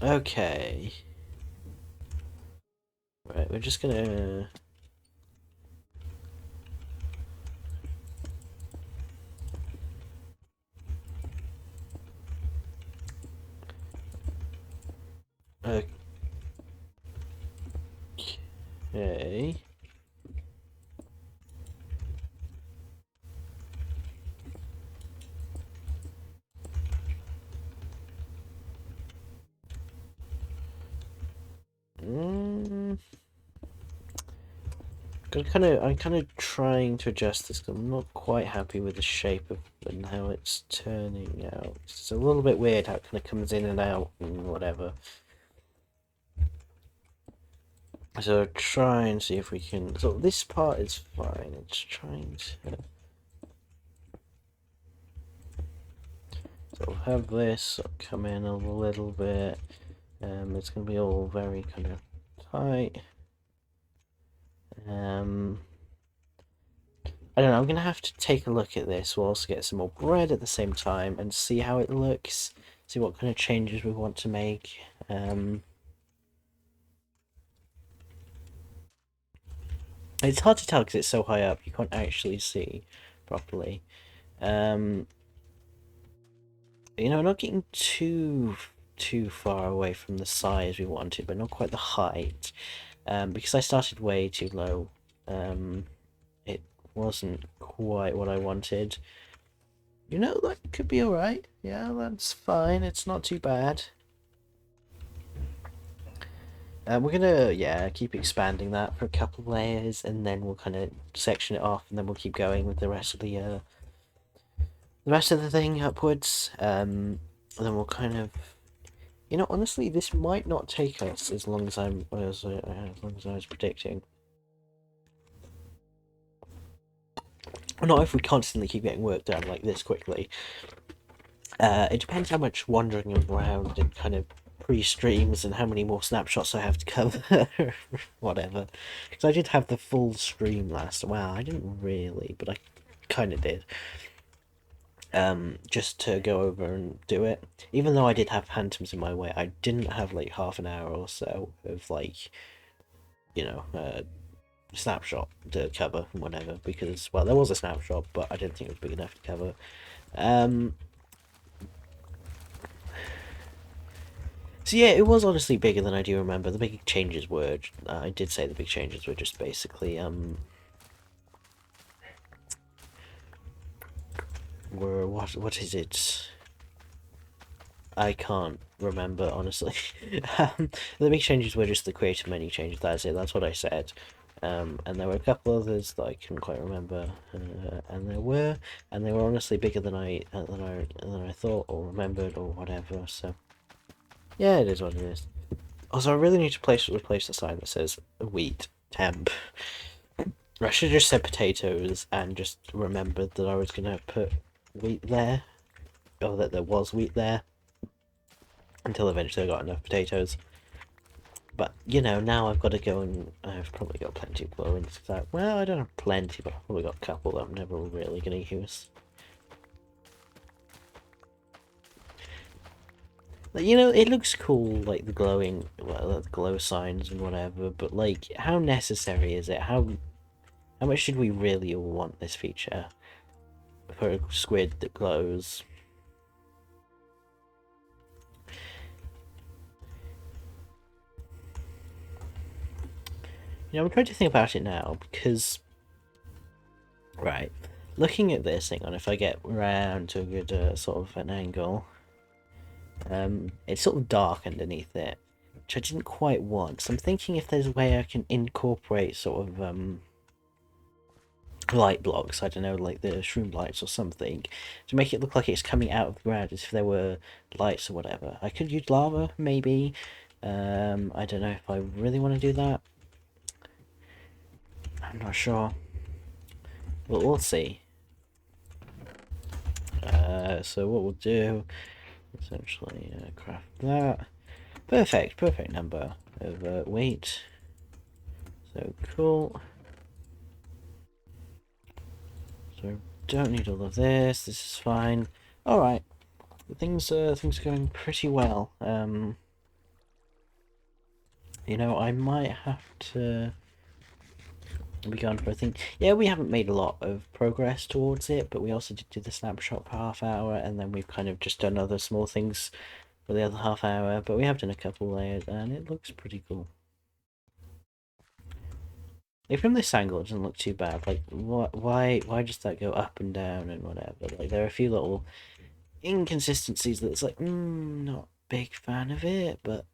Okay. Right, we're just gonna... Okay. I'm kind of trying to adjust this, because I'm not quite happy with the shape of and how it's turning out. It's a little bit weird how it kind of comes in and out and whatever. So try and see if we can... So this part is fine. It's trying to... So we'll have this come in a little bit. It's going to be all very kind of tight. I don't know, I'm going to have to take a look at this. We'll also get some more bread at the same time and see how it looks. See what kind of changes we want to make. It's hard to tell because it's so high up, you can't actually see properly. Not getting too far away from the size we wanted, but not quite the height. Because I started way too low, it wasn't quite what I wanted. You know, that could be alright. Yeah, that's fine. It's not too bad. We're gonna, yeah, keep expanding that for a couple of layers, and then we'll kind of section it off, and then we'll keep going with the rest of the thing upwards. And then we'll kind of, you know, honestly, this might not take us as long as as long as I was predicting. Not if we constantly keep getting work done like this quickly. It depends how much wandering around and kind of pre-streams and how many more snapshots I have to cover. Whatever. Because I did have the full stream last. Well, I didn't really, but I kind of did. Just to go over and do it. Even though I did have phantoms in my way, I didn't have like half an hour or so of like, you know, snapshot to cover and whatever. Because, well, there was a snapshot, but I didn't think it was big enough to cover. So yeah, it was honestly bigger than I do remember. The big changes were, I did say the big changes were just basically, were, what is it? I can't remember, honestly. The big changes were just the creative menu changes, that's it, that's what I said. And there were a couple others that I couldn't quite remember, and they were honestly bigger than I thought or remembered or whatever, so. Yeah, it is what it is. Also, I really need to replace the sign that says wheat temp. I should have just said potatoes and just remembered that I was going to put wheat there, or that there was wheat there, until eventually I got enough potatoes. But, you know, now I've got to go and I've probably got plenty of glowing stuff. Well, I don't have plenty, but I've probably got a couple that I'm never really going to use. You know, it looks cool, like the glowing, well, the glow signs and whatever, but like, how necessary is it? How much should we really all want this feature for a squid that glows? You know, I'm trying to think about it now, because, right, looking at this, hang on, if I get round to a good sort of an angle, it's sort of dark underneath it, which I didn't quite want. So I'm thinking if there's a way I can incorporate sort of light blocks, I don't know, like the shroom lights or something, to make it look like it's coming out of the ground as if there were lights or whatever. I could use lava, maybe. I don't know if I really want to do that. I'm not sure. Well, we'll see. So what we'll do, essentially, craft that. Perfect number of weight. So cool. So don't need all of this. This is fine. All right. Things are going pretty well. You know, I might have to be gone for, I think, yeah, we haven't made a lot of progress towards it, but we also did do the snapshot for half hour, and then we've kind of just done other small things for the other half hour, but we have done a couple layers, and it looks pretty cool. Like, from this angle, it doesn't look too bad. Like, why does that go up and down and whatever? Like, there are a few little inconsistencies that it's like, not big fan of it, but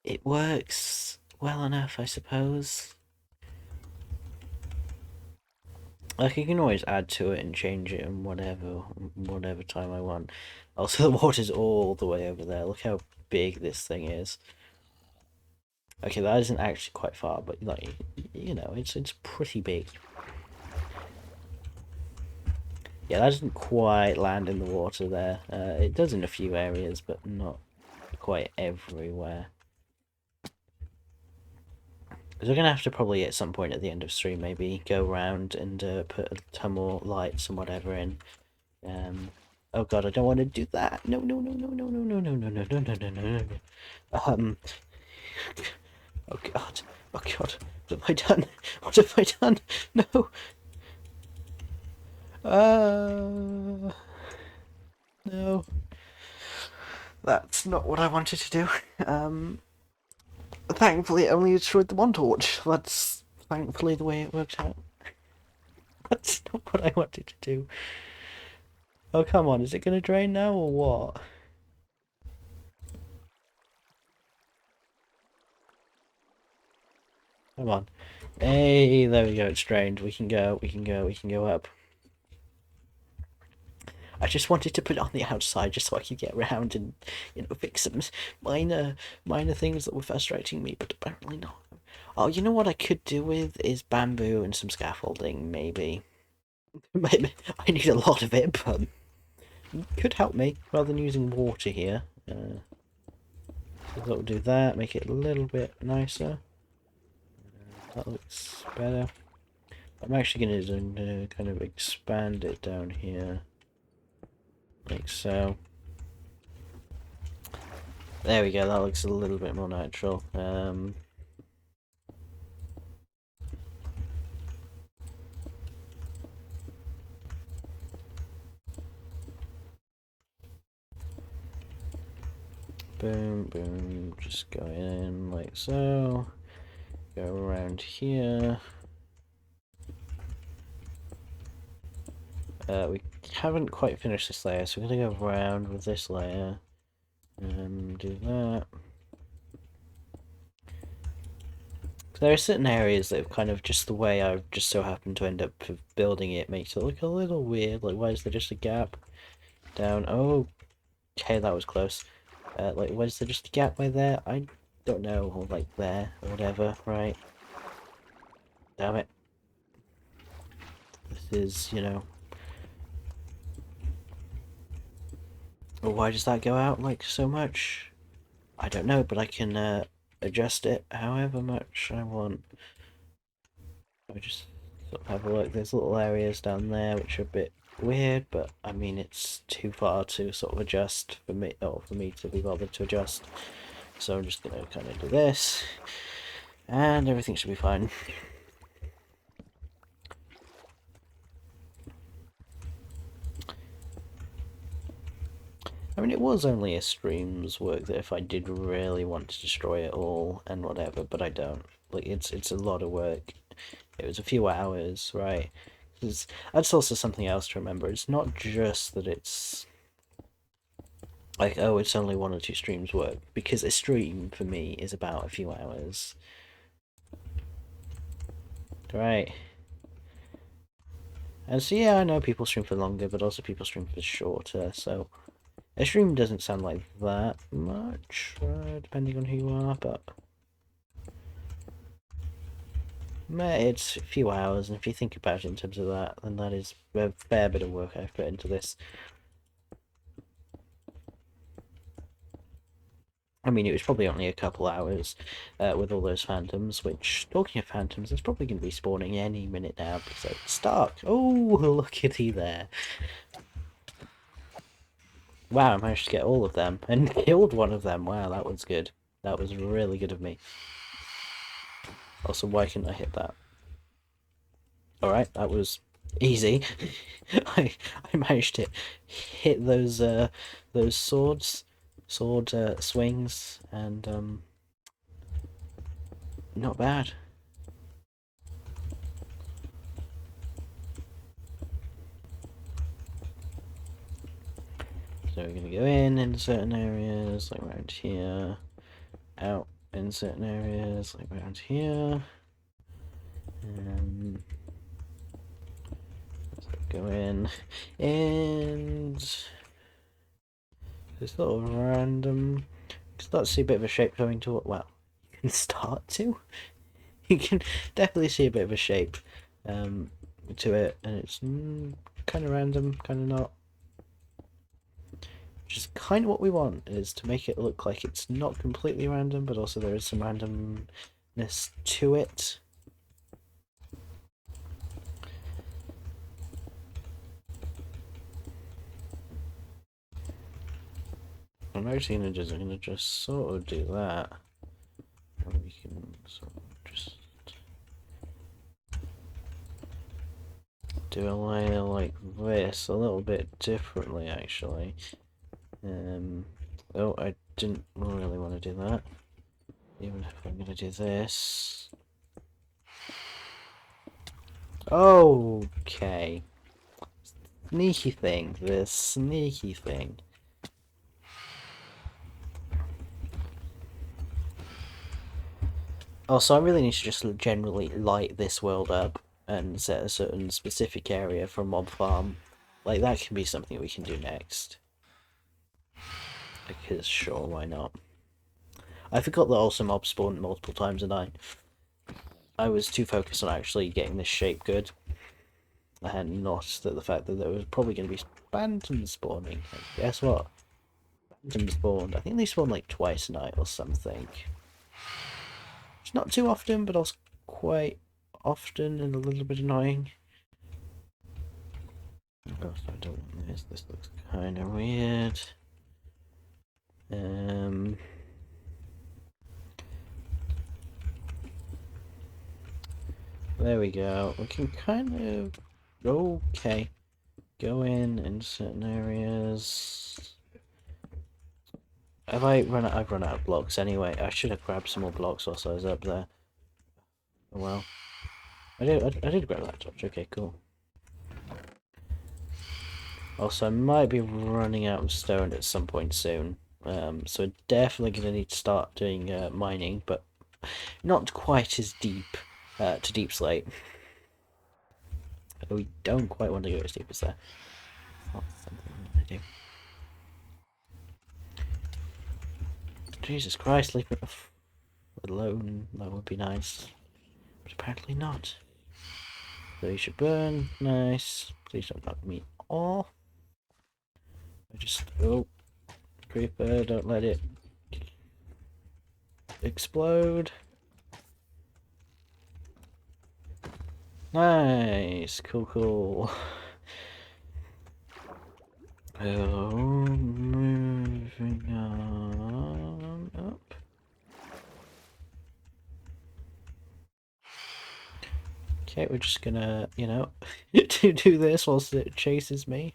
it works well enough, I suppose. Like, I can always add to it and change it and whatever time I want. Also, the water's all the way over there. Look how big this thing is. Okay, that isn't actually quite far, but like, you know, it's pretty big. Yeah, that doesn't quite land in the water there. It does in a few areas, but not quite everywhere. So we're gonna have to probably at some point at the end of stream maybe go around and put a ton more lights and whatever in. Oh god, I don't want to do that. No. Um. Oh god. Oh god. What have I done? What have I done? No. No. That's not what I wanted to do. Thankfully, it only destroyed the one torch. That's thankfully the way it worked out. That's not what I wanted to do. Oh, come on. Is it going to drain now or what? Come on. Hey, there we go. It's drained. We can go. We can go. We can go up. I just wanted to put it on the outside just so I could get around and, fix some minor things that were frustrating me, but apparently not. Oh, you know what I could do with is bamboo and some scaffolding, maybe. Maybe I need a lot of it, but it could help me rather than using water here. So we'll do that, make it a little bit nicer. That looks better. I'm actually going to kind of expand it down here, like so. There we go, that looks a little bit more natural. Boom, boom, just go in like so. Go around here. We haven't quite finished this layer, so we're going to go around with this layer and do that. There are certain areas that have kind of just the way I've just so happened to end up building it makes it look a little weird. Like, why is there just a gap down? Oh, okay, that was close. Like, why is there just a gap by there? I don't know, or like there, or whatever, right? Damn it. This is, Well, why does that go out like so much? I don't know, but I can adjust it however much I want. I just sort of have a look. There's little areas down there which are a bit weird, but I mean it's too far to sort of adjust for me, or for me to be bothered to adjust. So I'm just gonna kind of do this, and everything should be fine. I mean, it was only a stream's work that if I did really want to destroy it all and whatever, but I don't. Like, it's a lot of work. It was a few hours, right? That's also something else to remember. It's not just that it's like, oh, it's only 1 or 2 streams work, because a stream for me is about a few hours, right? And so yeah, I know people stream for longer, but also people stream for shorter, so a stream doesn't sound like that much, depending on who you are, but it's a few hours, and if you think about it in terms of that, then that is a fair bit of work I've put into this. I mean, it was probably only a couple hours with all those phantoms, which, talking of phantoms, it's probably going to be spawning any minute now, because it's dark. Oh, look at he there. Wow, I managed to get all of them, and killed one of them. Wow, that was good. That was really good of me. Also, why couldn't I hit that? Alright, that was easy. I managed to hit those sword swings, and not bad. So we're gonna go in certain areas, like around here, out in certain areas, like around here, and go in, and it's sort of random. You can start to see a bit of a shape coming to it. Well, you can start to. You can definitely see a bit of a shape to it, and it's kind of random, kind of not. Which is kind of what we want, is to make it look like it's not completely random, but also there is some randomness to it. I'm actually gonna just sort of do that. And we can sort of just do a layer like this, a little bit differently actually. Oh, I didn't really want to do that. Even if I'm gonna do this. Okay. Sneaky thing. This sneaky thing. Also, I really need to just generally light this world up and set a certain specific area for mob farm. Like, that can be something we can do next. Because, sure, why not? I forgot that also mobs spawn multiple times a night. I was too focused on actually getting this shape good. And not that the fact that there was probably going to be phantoms spawning. And guess what? Phantoms spawned. I think they spawn like twice a night or something. It's not too often, but also quite often and a little bit annoying. Oh, I don't want this. This looks kind of weird. There we go. We can kind of okay go in certain areas. I've run out of blocks anyway. I should have grabbed some more blocks whilst I was up there. Oh well. I did grab that torch. Okay, cool. Also, I might be running out of stone at some point soon. So we're definitely going to need to start doing mining, but not quite as deep to deep slate. We don't quite want to go as deep as that. Not something I do. Jesus Christ, leave me alone. That would be nice, but apparently not. So you should burn. Nice. Please don't knock me off. I just creeper. Don't let it explode. Nice, cool. Oh, moving on up. Okay, we're just gonna, you know, do this whilst it chases me.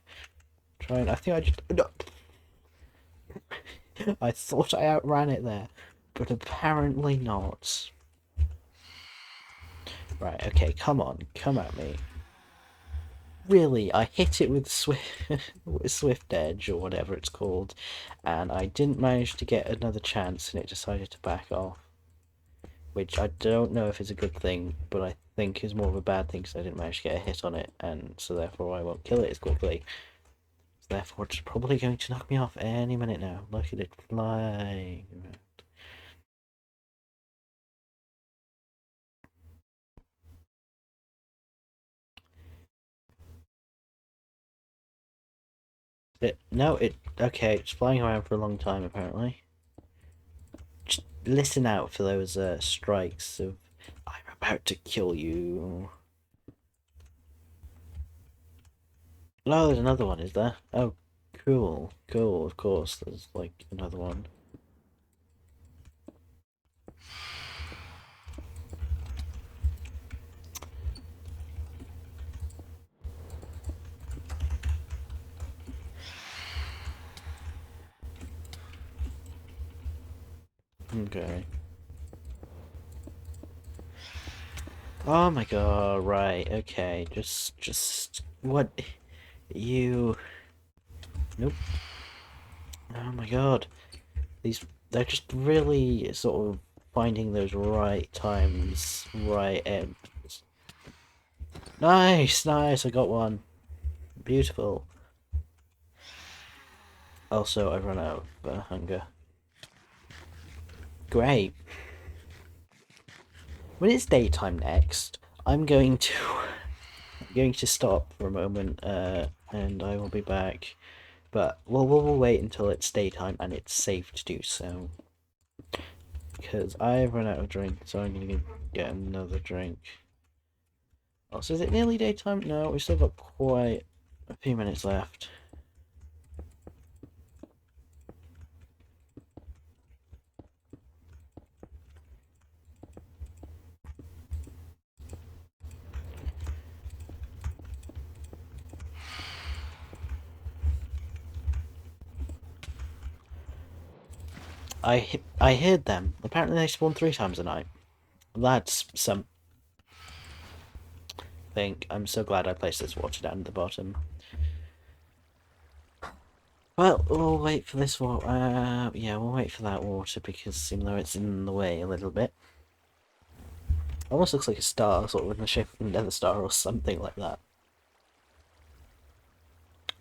I think I just. No. I thought I outran it there, but apparently not. Right, okay, come on, come at me. Really, I hit it with Swift Edge or whatever it's called, and I didn't manage to get another chance, and it decided to back off. Which I don't know if it's a good thing, but I think is more of a bad thing because I didn't manage to get a hit on it, and so therefore I won't kill it as quickly. So therefore it's probably going to knock me off any minute now. Look at it flying around. Okay, it's flying around for a long time apparently. Just listen out for those strikes of I'm about to kill you. No, there's another one, is there? Oh, cool, of course, there's like another one. Okay. Oh my god, right, okay, just, what, you, nope, oh my god, they're just really sort of finding those right times, right ends. Nice, I got one, beautiful. Also, I've run out of hunger. Great. When it's daytime next, I'm going to stop for a moment, and I will be back. But we'll wait until it's daytime and it's safe to do so. Because I've run out of drink, so I'm gonna get another drink. Oh, so is it nearly daytime? No, we've still got quite a few minutes left. I heard them. Apparently they spawn 3 times a night. That's some. think. I'm so glad I placed this water down at the bottom. Well, we'll wait for this water. Yeah, we'll wait for that water because even though it's in the way a little bit, almost looks like a star, sort of in the shape of a nether star or something like that.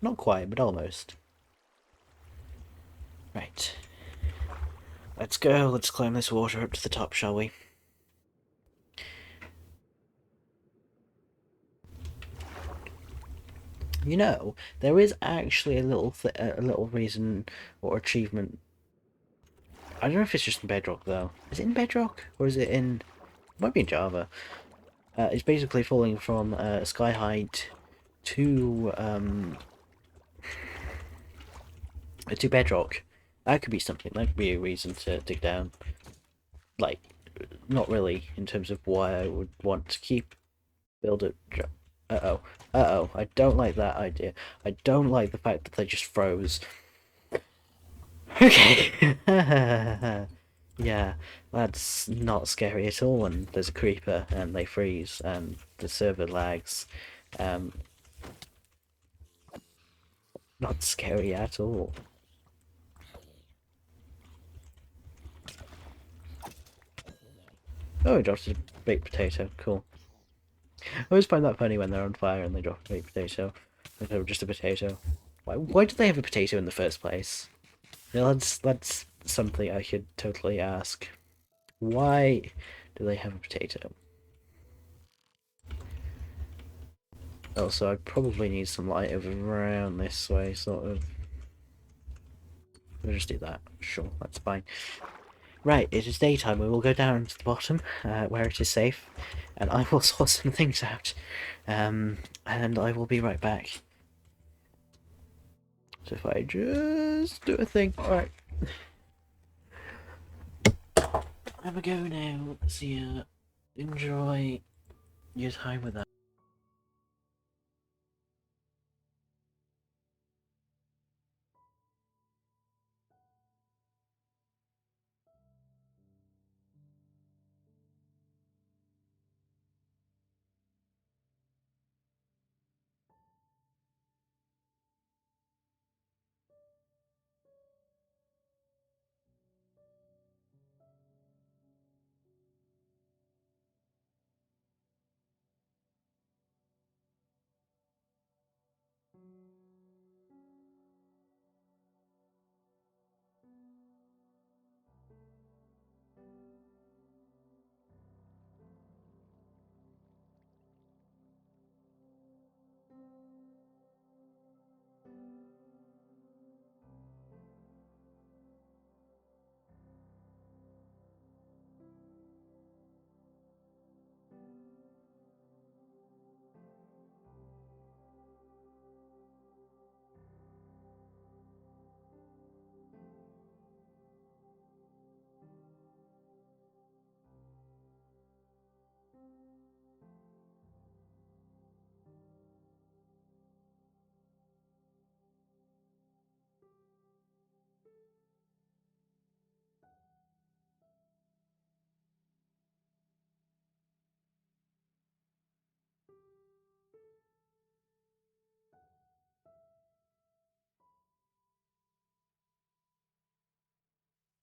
Not quite, but almost. Right. Let's go. Let's climb this water up to the top, shall we? You know, there is actually a little reason or achievement. I don't know if it's just in Bedrock though. Is it in Bedrock or is it in? It might be in Java. It's basically falling from sky height to Bedrock. That could be something. That could be a reason to dig down. Like, not really in terms of why I would want to keep build it. Uh-oh. Uh-oh. I don't like that idea. I don't like the fact that they just froze. Okay. Yeah, that's not scary at all when there's a creeper and they freeze and the server lags. Um, not scary at all. Oh, I dropped a baked potato. Cool. I always find that funny when they're on fire and they drop a baked potato. Instead of just a potato. Why do they have a potato in the first place? Yeah, that's something I could totally ask. Why do they have a potato? Also, I probably need some light over around this way, sort of. We'll just do that. Sure, that's fine. Right, it is daytime. We will go down to the bottom, where it is safe, and I will sort some things out. And I will be right back. So if I just do a thing. Alright. Have a go now. See ya. Enjoy your time with that.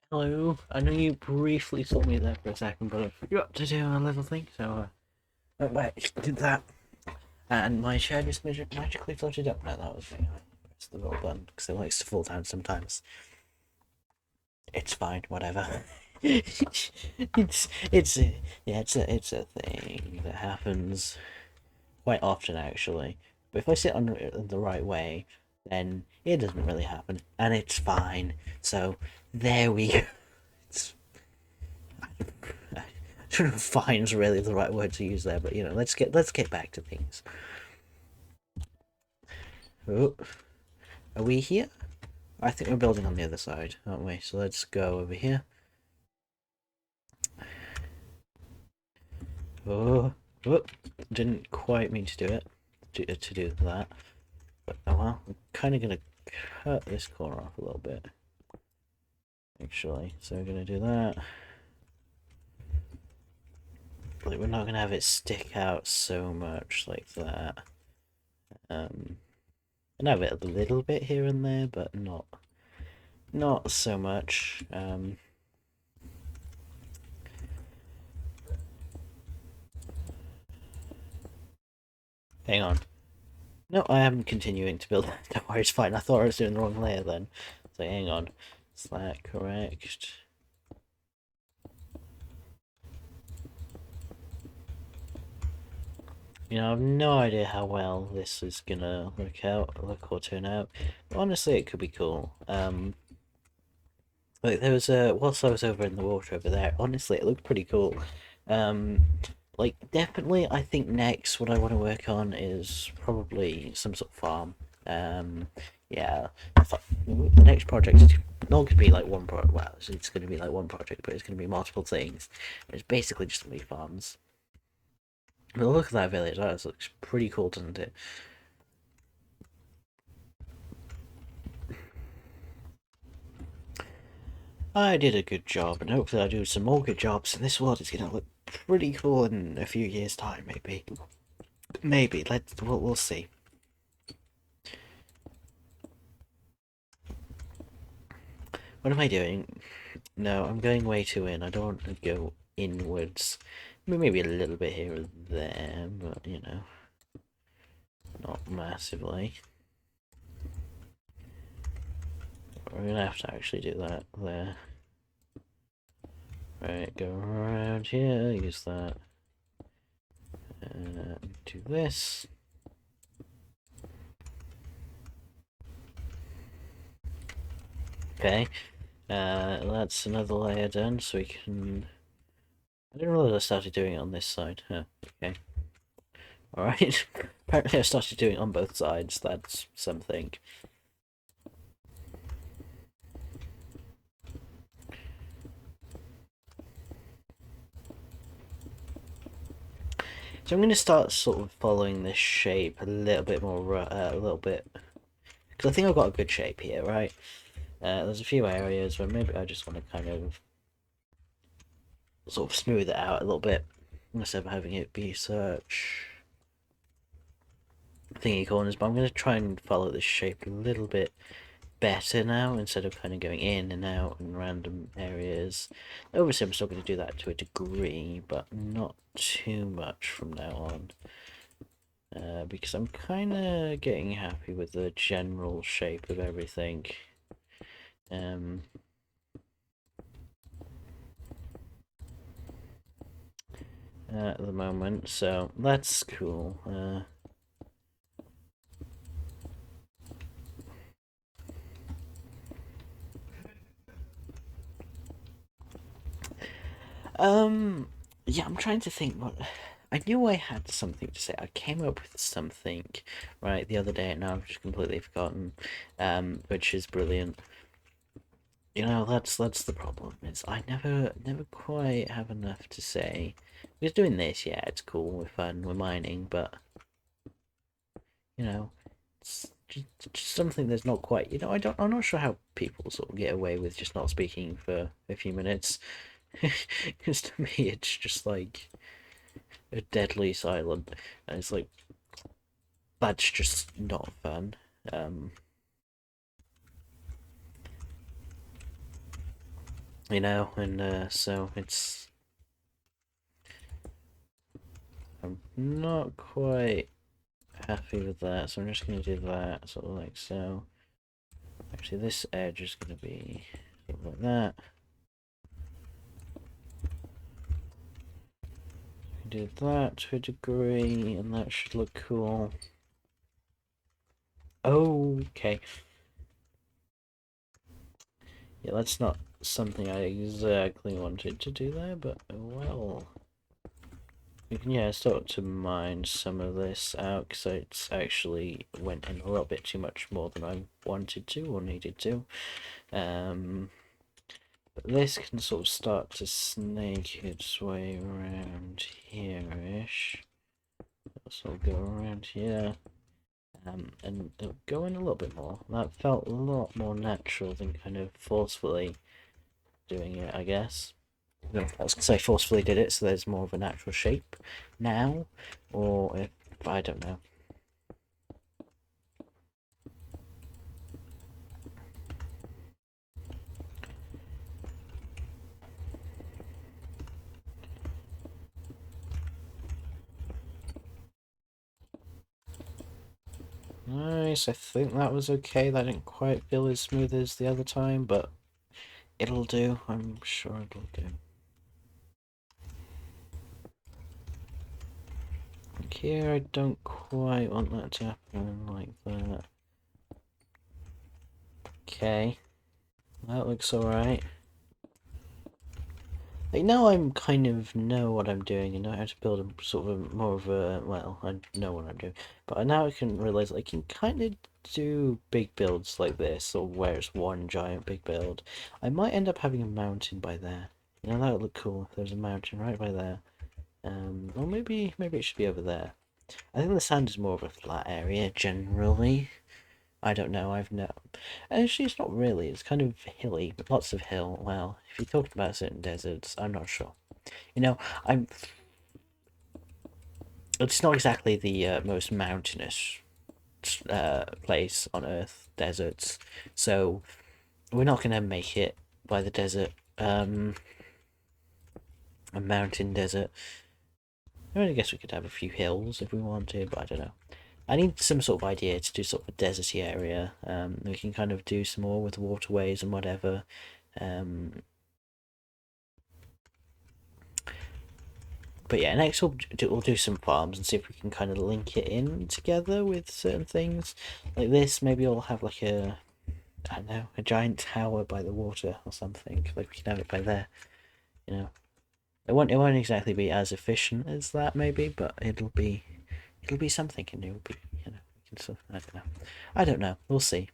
Hello. I know you briefly saw me there for a second, but I forgot to do a little thing, so went back, did that, and my chair just magically floated up. No, that was me. I pressed the little button because it likes to fall down sometimes. It's fine, whatever. it's a, yeah, it's a thing that happens quite often actually. But if I sit on it the right way, then it doesn't really happen, and it's fine. So there we go. It's, I don't know if "fine's" really the right word to use there, but you know, let's get back to things. Oh, are we here? I think we're building on the other side, aren't we? So let's go over here. Oh, whoop! Didn't quite mean to do it. To do that, but oh well. I'm kind of gonna cut this corner off a little bit, actually. So we're gonna do that. like we're not gonna have it stick out so much like that. And have it a little bit here and there, but not so much. Hang on. No, I am continuing to build. Don't worry, it's fine. I thought I was doing the wrong layer then. So hang on. Is that correct? You know, I have no idea how well this is gonna look or turn out. But honestly, it could be cool. Like there was whilst I was over in the water over there, honestly, it looked pretty cool. Um, like definitely, I think next what I want to work on is probably some sort of farm. Yeah, the next project is not going to be like one project. Well, it's going to be like one project, but it's going to be multiple things. It's basically just going to be farms. But look at that village. That looks pretty cool, doesn't it? I did a good job, and hopefully I'll do some more good jobs, and this world is going to look pretty cool in a few years' time, maybe. Maybe. We'll see. What am I doing? No, I'm going way too in. I don't want to go inwards. Maybe a little bit here or there, but you know, not massively. We're gonna have to actually do that there. Right, go around here, use that. Do this. Okay, that's another layer done, so we can... I didn't realize I started doing it on this side. Huh, okay. Alright. Apparently I started doing it on both sides, that's something. So I'm going to start sort of following this shape a little bit more, a little bit... Because I think I've got a good shape here, right? There's a few areas where maybe I just want to kind of sort of smooth it out a little bit instead of having it be such thingy corners, but I'm going to try and follow this shape a little bit better now instead of kind of going in and out in random areas. Obviously I'm still going to do that to a degree, but not too much from now on. Because I'm kind of getting happy with the general shape of everything. At the moment, so that's cool. Yeah, I'm trying to think what... I knew I had something to say. I came up with something, right, the other day, and now I've just completely forgotten, which is brilliant. You know, that's the problem, is I never quite have enough to say. Because doing this, yeah, it's cool, we're fun, we're mining, but, you know, it's just something that's not quite, you know, I'm not sure how people sort of get away with just not speaking for a few minutes. Because to me, it's just like a deadly silent, and it's like that's just not fun. You know, and so I'm not quite happy with that, so I'm just gonna do that sort of like so. Actually, this edge is gonna be sort of like that. Do that to a degree, and that should look cool. Okay. Yeah, that's not something I exactly wanted to do there, but well. We can, yeah, start to mine some of this out, because it's actually went in a little bit too much more than I wanted to or needed to. But this can sort of start to snake its way around here-ish. So I'll go around here. And it'll go in a little bit more. That felt a lot more natural than kind of forcefully doing it, I guess. I was gonna say forcefully did it, so there's more of a natural shape now, or if I don't know. Nice, I think that was okay. That didn't quite feel as smooth as the other time, but it'll do. I'm sure it'll do. Like here, I don't quite want that to happen like that. Okay, that looks alright. Like now I'm kind of know what I'm doing and know how to build a sort of more of a, well, I know what I'm doing, but now I can realize I can kind of do big builds like this, or where it's one giant big build. I might end up having a mountain by there. You know, that would look cool if there's a mountain right by there. Or maybe it should be over there. I think the sand is more of a flat area generally. I don't know, I've no. Actually, it's not really. It's kind of hilly, but lots of hill. Well, if you talked about certain deserts, I'm not sure. You know, I'm. It's not exactly the most mountainous place on Earth, deserts. So we're not gonna make it by the desert. A mountain desert. I mean, I guess we could have a few hills if we wanted, but I don't know. I need some sort of idea to do sort of a deserty area. We can kind of do some more with waterways and whatever. But yeah, next we'll do some farms and see if we can kind of link it in together with certain things. Like this, maybe I'll have like a, I don't know, a giant tower by the water or something. Like we can have it by there, you know. It won't exactly be as efficient as that maybe, but it'll be something, and it'll be, you know, we can sort of, I don't know. I don't know. We'll see.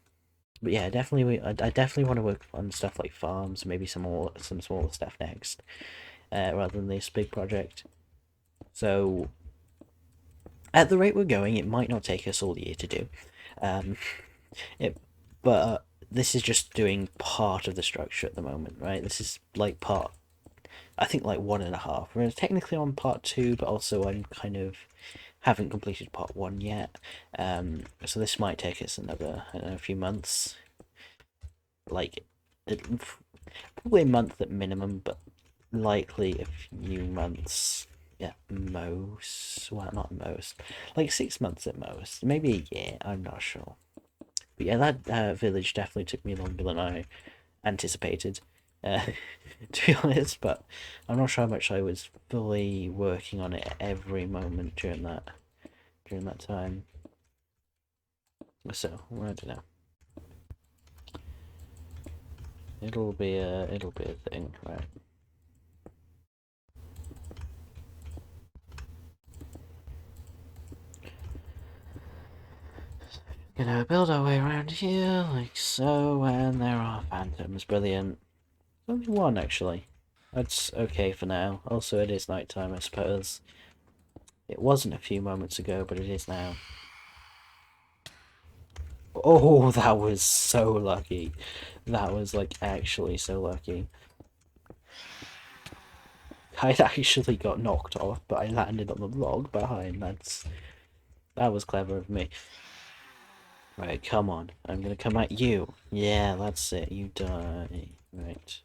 But yeah, definitely I definitely want to work on stuff like farms, maybe some smaller stuff next, rather than this big project. So at the rate we're going, it might not take us all year to do. Um, it, but this is just doing part of the structure at the moment, right? This is like part, I think like 1.5. We're technically on part 2, but also I'm kind of haven't completed part 1 yet. So this might take us another, I don't know, a few months. Like, probably a month at minimum, but likely a few months at most. Well, not most. Like 6 months at most. Maybe a year, I'm not sure. But yeah, that village definitely took me longer than I anticipated, to be honest. But I'm not sure how much I was fully working on it every moment during that time. So I don't know. It'll be a thing, right? Gonna build our way around here like so, and there are phantoms. Brilliant. Only one actually. That's okay for now. Also, it is nighttime, I suppose. It wasn't a few moments ago, but it is now. Oh, that was so lucky. That was like actually so lucky. I actually got knocked off, but I landed on the log behind. That was clever of me. Right, come on. I'm gonna come at you. Yeah, that's it. You die. Right.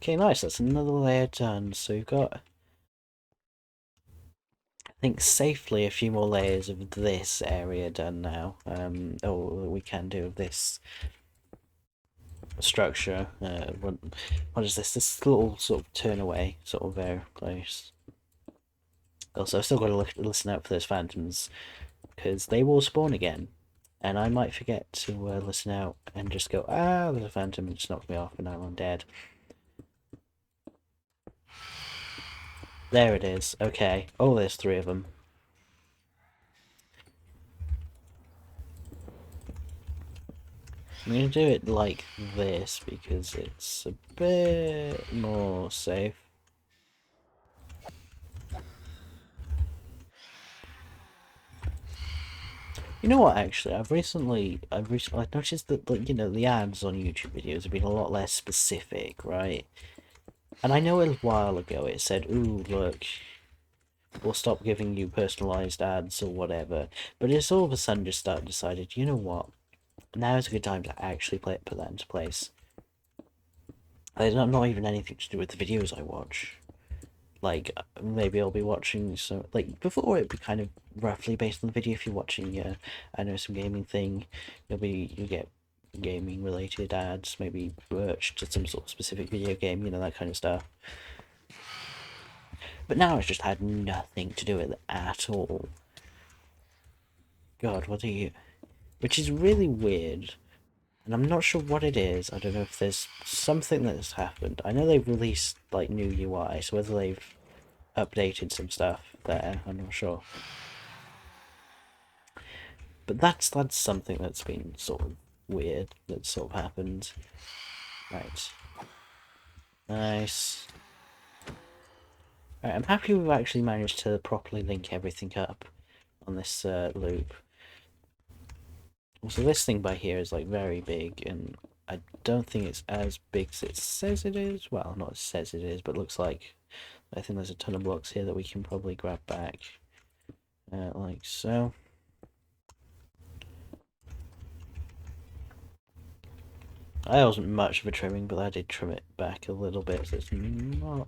Okay, nice. That's another layer done. So you've got, I think, safely a few more layers of this area done now. Oh, we can do this structure. What is this? This little sort of turn away sort of place. Also, I've still got to listen out for those phantoms, because they will spawn again. And I might forget to listen out and just go, ah, there's a phantom, and just knock me off, and now I'm dead. There it is. Okay. Oh, there's 3 of them. I'm going to do it like this because it's a bit more safe. You know what? Actually, I've recently noticed that, like, you know, the ads on YouTube videos have been a lot less specific, right? And I know a while ago it said, "Ooh, look, we'll stop giving you personalized ads or whatever." But it's all of a sudden just decided, you know what? Now is a good time to actually put that into place. There's not even anything to do with the videos I watch. Like, maybe I'll be watching some, like, before it'd be kind of roughly based on the video. If you're watching, I know, some gaming thing, you'll get gaming related ads, maybe merch to some sort of specific video game, you know, that kind of stuff. But now it's just had nothing to do with it at all. God, what are you? Which is really weird. And I'm not sure what it is. I don't know if there's something that's happened. I know they've released, like, new UI, so whether they've updated some stuff there, I'm not sure. But that's something that's been sort of weird, that sort of happened. Right. Nice. Right, I'm happy we've actually managed to properly link everything up on this loop. So this thing by here is, like, very big, and I don't think it's as big as it says it is. Well, not as it says it is, but looks like. I think there's a ton of blocks here that we can probably grab back. Like so. I wasn't much of a trimming, but I did trim it back a little bit, so it's not...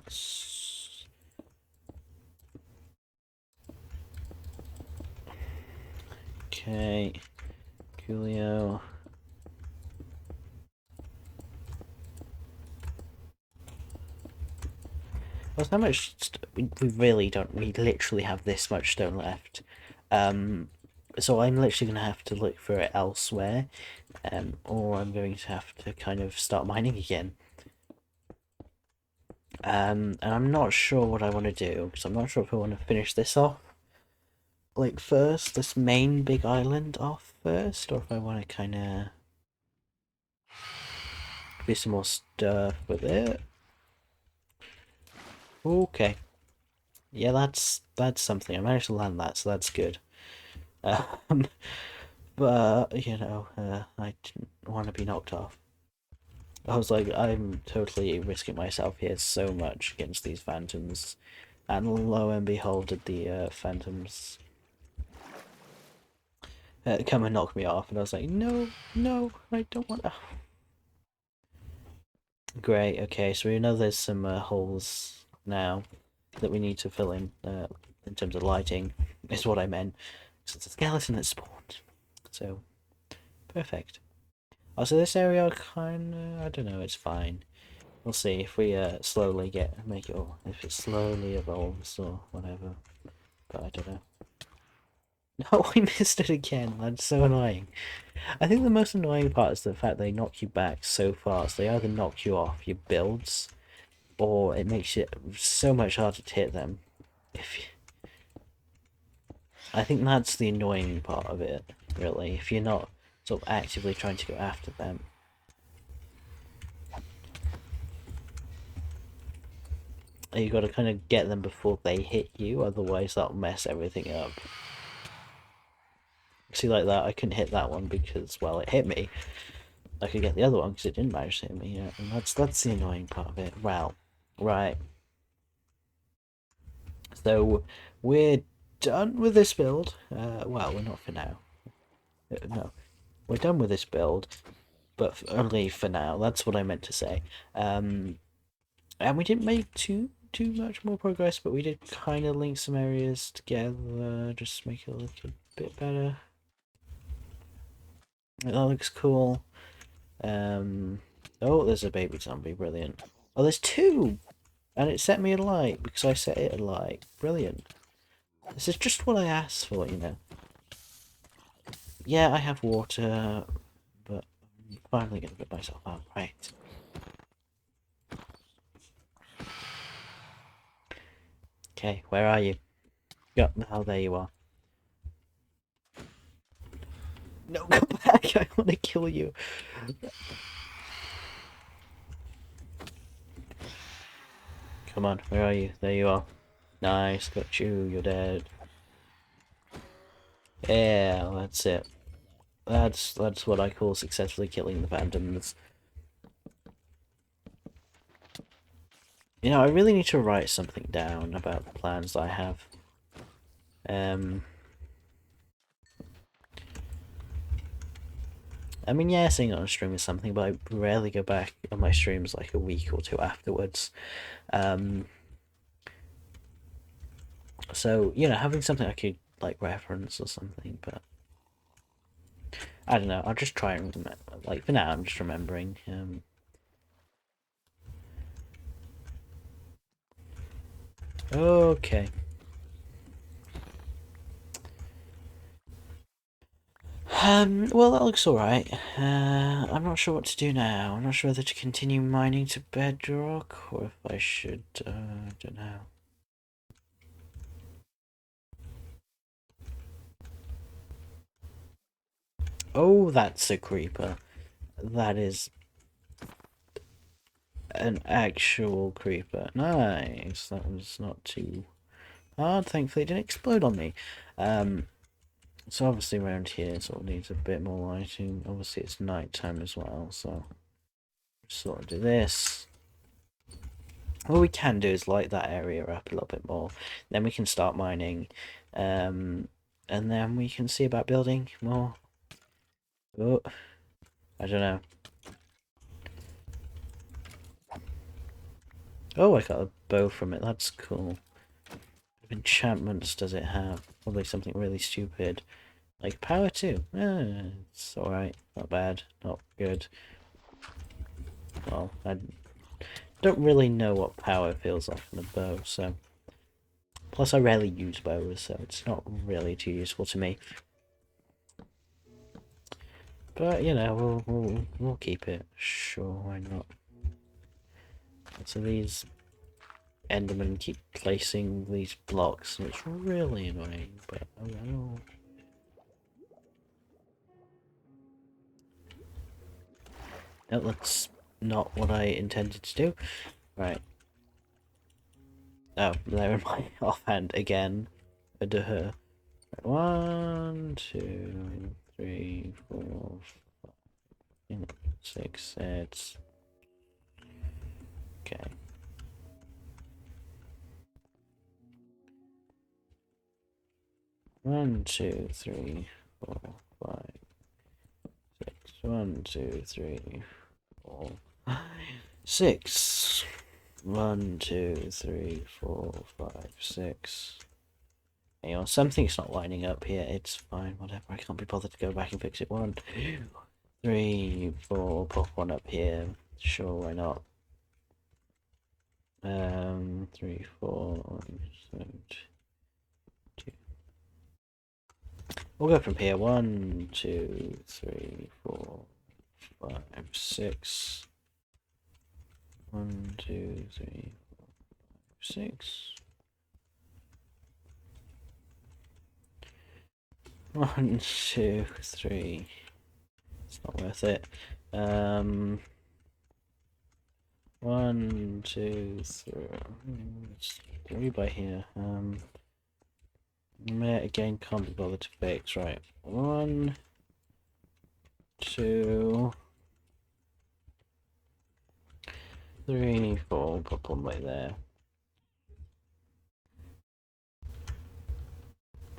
Okay, Coolio. Well, how much... we really don't... we literally have this much stone left. So I'm literally going to have to look for it elsewhere, or I'm going to have to kind of start mining again. And I'm not sure what I want to do, because I'm not sure if I want to finish this off, like, first, this main big island off first, or if I want to kind of do some more stuff with it. Okay. Yeah, that's something. I managed to land that, so that's good. Um, but, you know, I didn't want to be knocked off. I was like, I'm totally risking myself here so much against these phantoms. And lo and behold, did the phantoms come and knock me off. And I was like, no, no, I don't want to. Great, okay, so we know there's some holes now that we need to fill in terms of lighting, is what I meant. So it's a skeleton that spawned. So, perfect. Also, this area kinda, I don't know, it's fine. We'll see if we slowly make it, or if it slowly evolves or whatever. But I don't know. No, I missed it again. That's so annoying. I think the most annoying part is the fact they knock you back so fast. They either knock you off your builds, or it makes it so much harder to hit them. I think that's the annoying part of it, really, if you're not sort of actively trying to go after them. You got to kind of get them before they hit you, otherwise that'll mess everything up. See, like that, I couldn't hit that one because, well, it hit me. I could get the other one because it didn't manage to hit me, yeah, and that's the annoying part of it. Well, right. So, we're done with this build. Well, we're not for now. No, we're done with this build, but only for now. That's what I meant to say. And we didn't make too much more progress, but we did kind of link some areas together, just to make it look a bit better. That looks cool. Oh, there's a baby zombie. Brilliant. Oh, there's two, and it set me alight because I set it alight. Brilliant. This is just what I asked for, you know. Yeah, I have water, but I'm finally gonna get myself out. Right. Okay, where are you? Yeah, oh, there you are. No, come back! I want to kill you. Come on, where are you? There you are. Nice, got you. You're dead. Yeah, that's it. That's what I call successfully killing the phantoms. You know, I really need to write something down about the plans that I have. I mean, yeah, seeing it on stream is something, but I rarely go back on my streams like a week or two afterwards. So, you know, having something I could, like, reference or something, but I don't know, I'll just try and remember. Like, for now, I'm just remembering. Okay. Well, that looks alright. I'm not sure what to do now. I'm not sure whether to continue mining to bedrock, or if I should, I don't know. Oh, that's a creeper. That is an actual creeper. Nice. That was not too hard. Thankfully, it didn't explode on me. So obviously around here sort of needs a bit more lighting. Obviously it's night time as well, so sort of do this. What we can do is light that area up a little bit more. Then we can start mining. And then we can see about building more. Oh, I don't know. Oh, I got a bow from it. That's cool. What enchantments does it have? Probably something really stupid. Like power 2. It's alright. Not bad. Not good. Well, I don't really know what power feels like on a bow, so... Plus, I rarely use bows, so it's not really too useful to me. But, you know, we'll keep it. Sure, why not? So these Endermen keep placing these blocks, and it's really annoying, but oh well. No, that's not what I intended to do. Right. Oh, there in my offhand again. Duh. 1, 2, 3, 4, 5, 6. It's okay. 1, 2, 3, 4, 5, 6. 1, 2, 3, 4, 5, 6. 1, 2, 3, 4, 5, 6. Hang on, something's not lining up here. It's fine, whatever. I can't be bothered to go back and fix it. 1, 2, 3, 4. Pop one up here. Sure, why not? 3, 4. 2. We'll go from here. 1, 2, 3, 4, 5, 6. 1, 2, 3, 4, 5, 6. 1, 2, 3. It's not worth it. 1, 2, 3. It's 3 by here. Again, can't be bothered to fix. Right. 1, 2, 3, 4. Put one way there.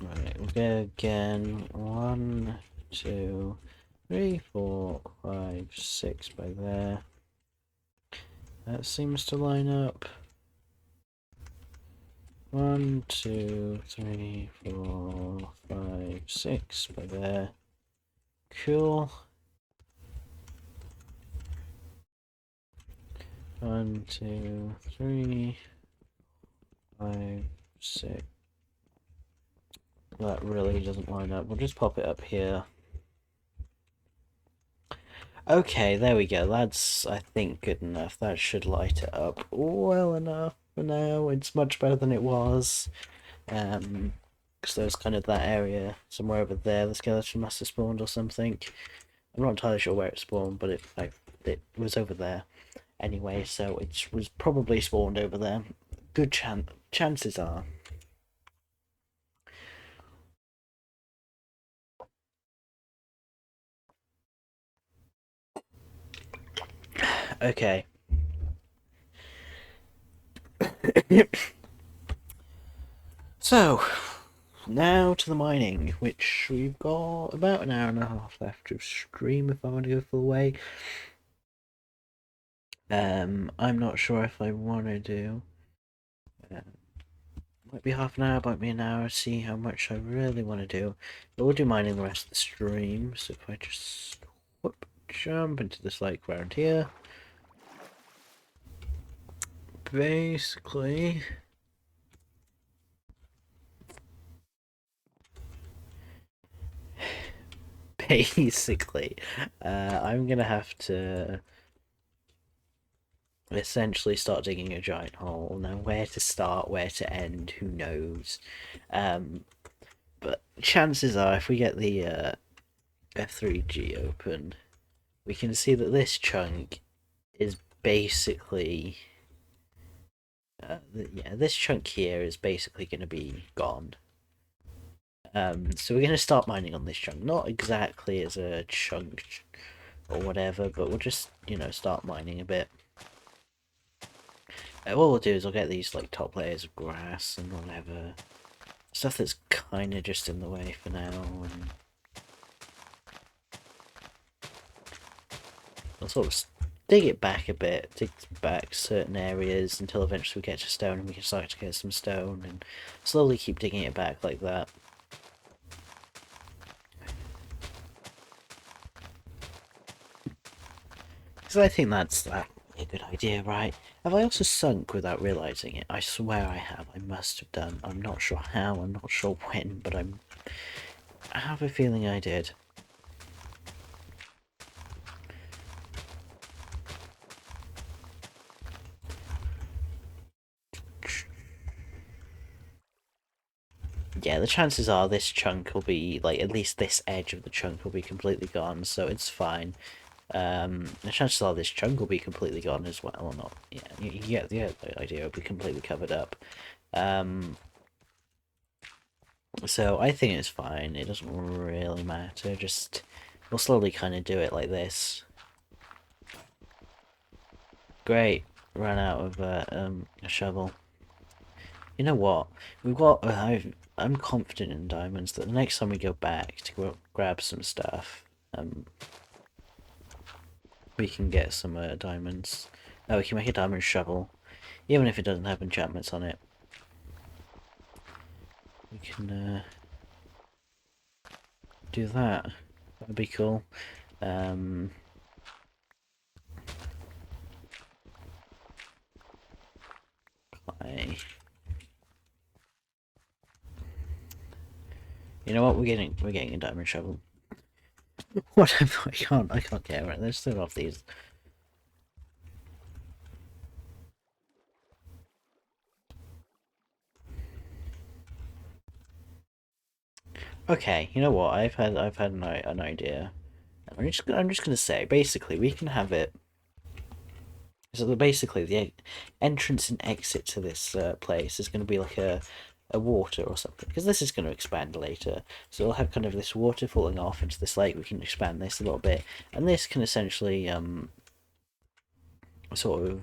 Right, we'll go again. 1, 2, 3, 4, 5, 6 by there. That seems to line up. 1, 2, 3, 4, 5, 6 by there. Cool. 1, 2, 3, 5, 6. That really doesn't line up. We'll just pop it up here. Okay, there we go. That's, I think, good enough. That should light it up well enough for now. It's much better than it was. Because there's kind of that area somewhere over there. The skeleton must have spawned or something. I'm not entirely sure where it spawned, but it was over there. Anyway, so it was probably spawned over there. Good chances are. Okay. So, now to the mining, which we've got about an hour and a half left of stream if I want to go full way. I'm not sure if I want to do. Might be half an hour, might be an hour, see how much I really want to do. But we'll do mining the rest of the stream, so if I just jump into this lake around here. Basically... I'm gonna have to essentially start digging a giant hole. Now, where to start, where to end, who knows? But chances are, if we get the F3G open, we can see that this chunk is basically... yeah, this chunk here is basically going to be gone. So we're going to start mining on this chunk. Not exactly as a chunk or whatever, but we'll just, you know, start mining a bit. What we'll do is we'll get these like top layers of grass and whatever. Stuff that's kind of just in the way for now. And we'll sort of dig it back a bit, dig back certain areas until eventually we get to stone and we can start to get some stone and slowly keep digging it back like that. Because I think that's a good idea, right? Have I also sunk without realising it? I swear I have. I must have done. I'm not sure how, I'm not sure when, but I have a feeling I did. Yeah, the chances are this chunk will be, like, at least this edge of the chunk will be completely gone, so it's fine. The chances are this chunk will be completely gone as well, or not. Yeah, you get the idea, it'll be completely covered up. So I think it's fine, it doesn't really matter, just... We'll slowly kind of do it like this. Great, ran out of a shovel. You know what? We've got. I'm confident in diamonds that the next time we go back to grab some stuff, we can get some diamonds. Oh, we can make a diamond shovel, even if it doesn't have enchantments on it. We can do that. That'd be cool. You know what? We're getting a diamond shovel. Whatever. I can't care. Right, there's still off these. Okay, you know what? I've had an idea. I'm just gonna say, basically, we can have it. So basically, the entrance and exit to this place is going to be like a water or something, because this is going to expand later. So we'll have kind of this water falling off into this lake. We can expand this a little bit, and this can essentially sort of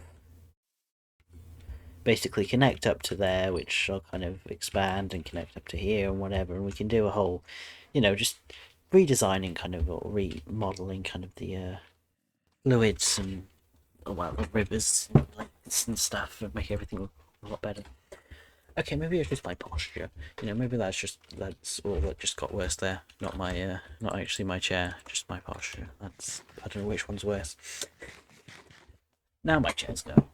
basically connect up to there, which will kind of expand and connect up to here and whatever. And we can do a whole, you know, just redesigning kind of, or remodeling kind of the fluids and, well, the rivers and lakes and stuff, and make everything look a lot better. Okay, maybe it's just my posture. You know, maybe that's all that just got worse there. Not my not actually my chair, just my posture. That's, I don't know which one's worse. Now my chair's going.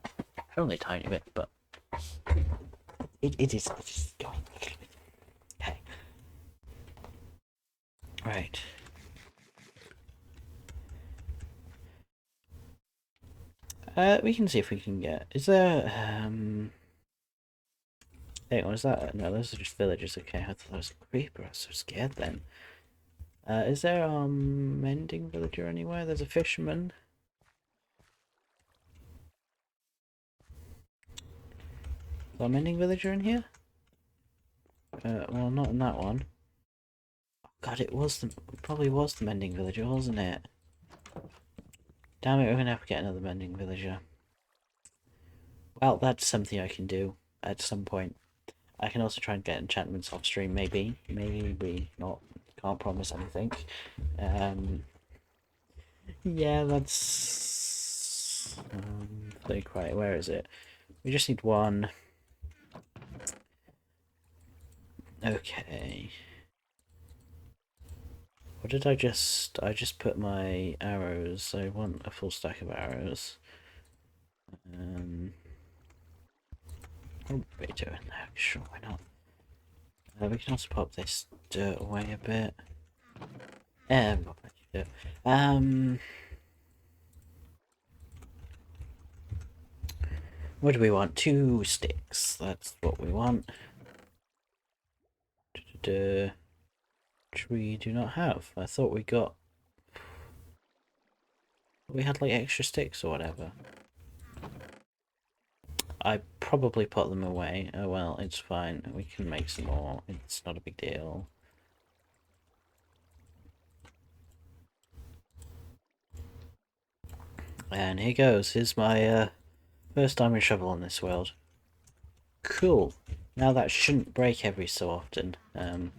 Only a tiny bit, but it is going. Okay. Right. We can see if we can get. Is there Hang on, is that... No, those are just villagers. Okay, I thought that was a creeper. I was so scared then. Is there mending villager anywhere? There's a fisherman. Is there a mending villager in here? Well, not in that one. God, it probably was the mending villager, wasn't it? Damn it, we're gonna have to get another mending villager. Well, that's something I can do at some point. I can also try and get enchantments off stream, maybe. Maybe not. Can't promise anything. Yeah, that's... think, right, where is it? We just need one. Okay. What did I just put my arrows. I want a full stack of arrows. What are we doing now? Sure, why not? We can also pop this dirt away a bit. What do we want? 2 sticks. That's what we want. Which we do not have. I thought we got... We had like extra sticks or whatever. I probably put them away. Oh well, it's fine. We can make some more. It's not a big deal. And here goes. Here's my first diamond shovel in this world. Cool. Now that shouldn't break every so often. And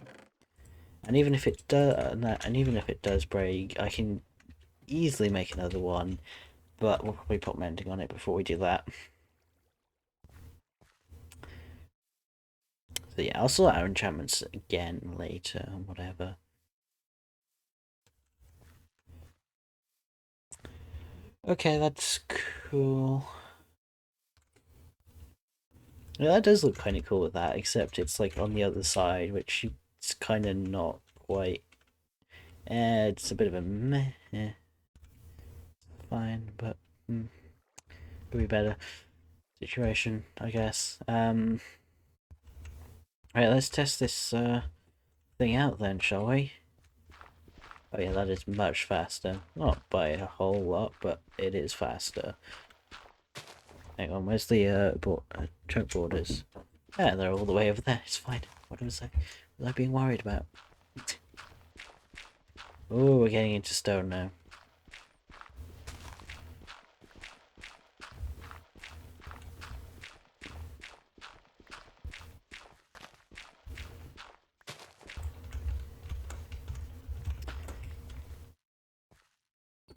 even if it does break, I can easily make another one. But we'll probably put mending on it before we do that. So yeah, I'll sort out enchantments again later, whatever. Okay, that's cool. Yeah, that does look kind of cool with that, except it's like on the other side, which it's kind of not quite. It's a bit of a meh. Fine, but could be better situation, I guess. Right, let's test this thing out then, shall we? Oh yeah, that is much faster. Not by a whole lot, but it is faster. Hang on, where's the choke borders? Yeah, they're all the way over there. It's fine. What was I being worried about? Oh, we're getting into stone now.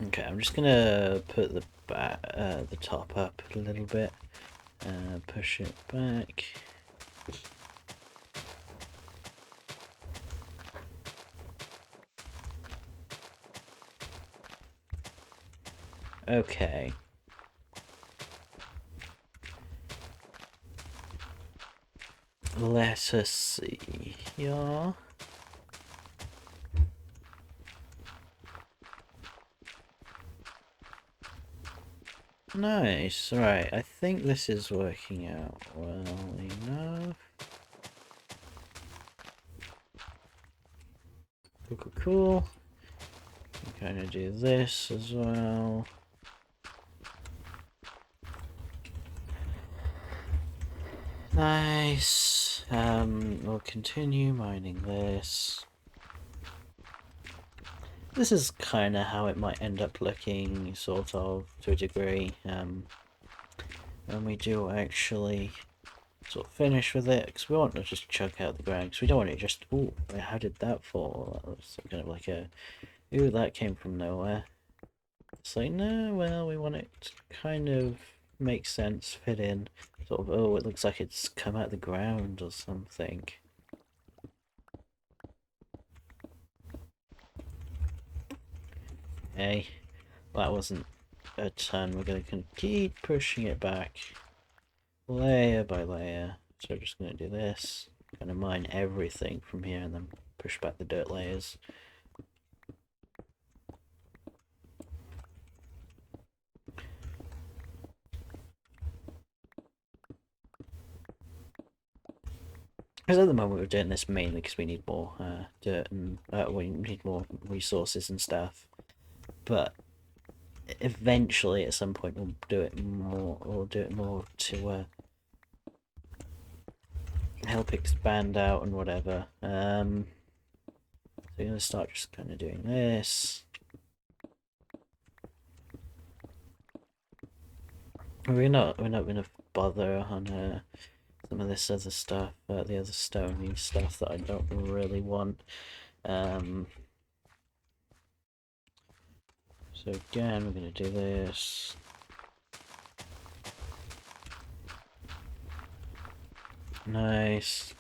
Okay, I'm just gonna put the top up a little bit. Push it back. Okay. Let us see. Yeah. Nice. Right, I think this is working out well enough. Cool. Kind of do this as well. Nice. We'll continue mining this. This is kind of how it might end up looking, sort of, to a degree. When we do actually sort of finish with it, because we want to just chunk out the ground, because we don't want it just, ooh, how did that fall? That was kind of like a, ooh, that came from nowhere. It's like, no, well, we want it to kind of make sense, fit in, sort of, oh, it looks like it's come out of the ground or something. Hey, that wasn't a ton. We're going to keep pushing it back layer by layer. So we're just going to do this, kind of mine everything from here and then push back the dirt layers. Because at the moment we're doing this mainly because we need more dirt and we need more resources and stuff. But eventually, at some point, we'll do it more. We'll do it more to help expand out and whatever. So I'm gonna start just kind of doing this. We're not gonna bother on some of this other stuff, the other stony stuff that I don't really want. So again, we're gonna do this. Nice.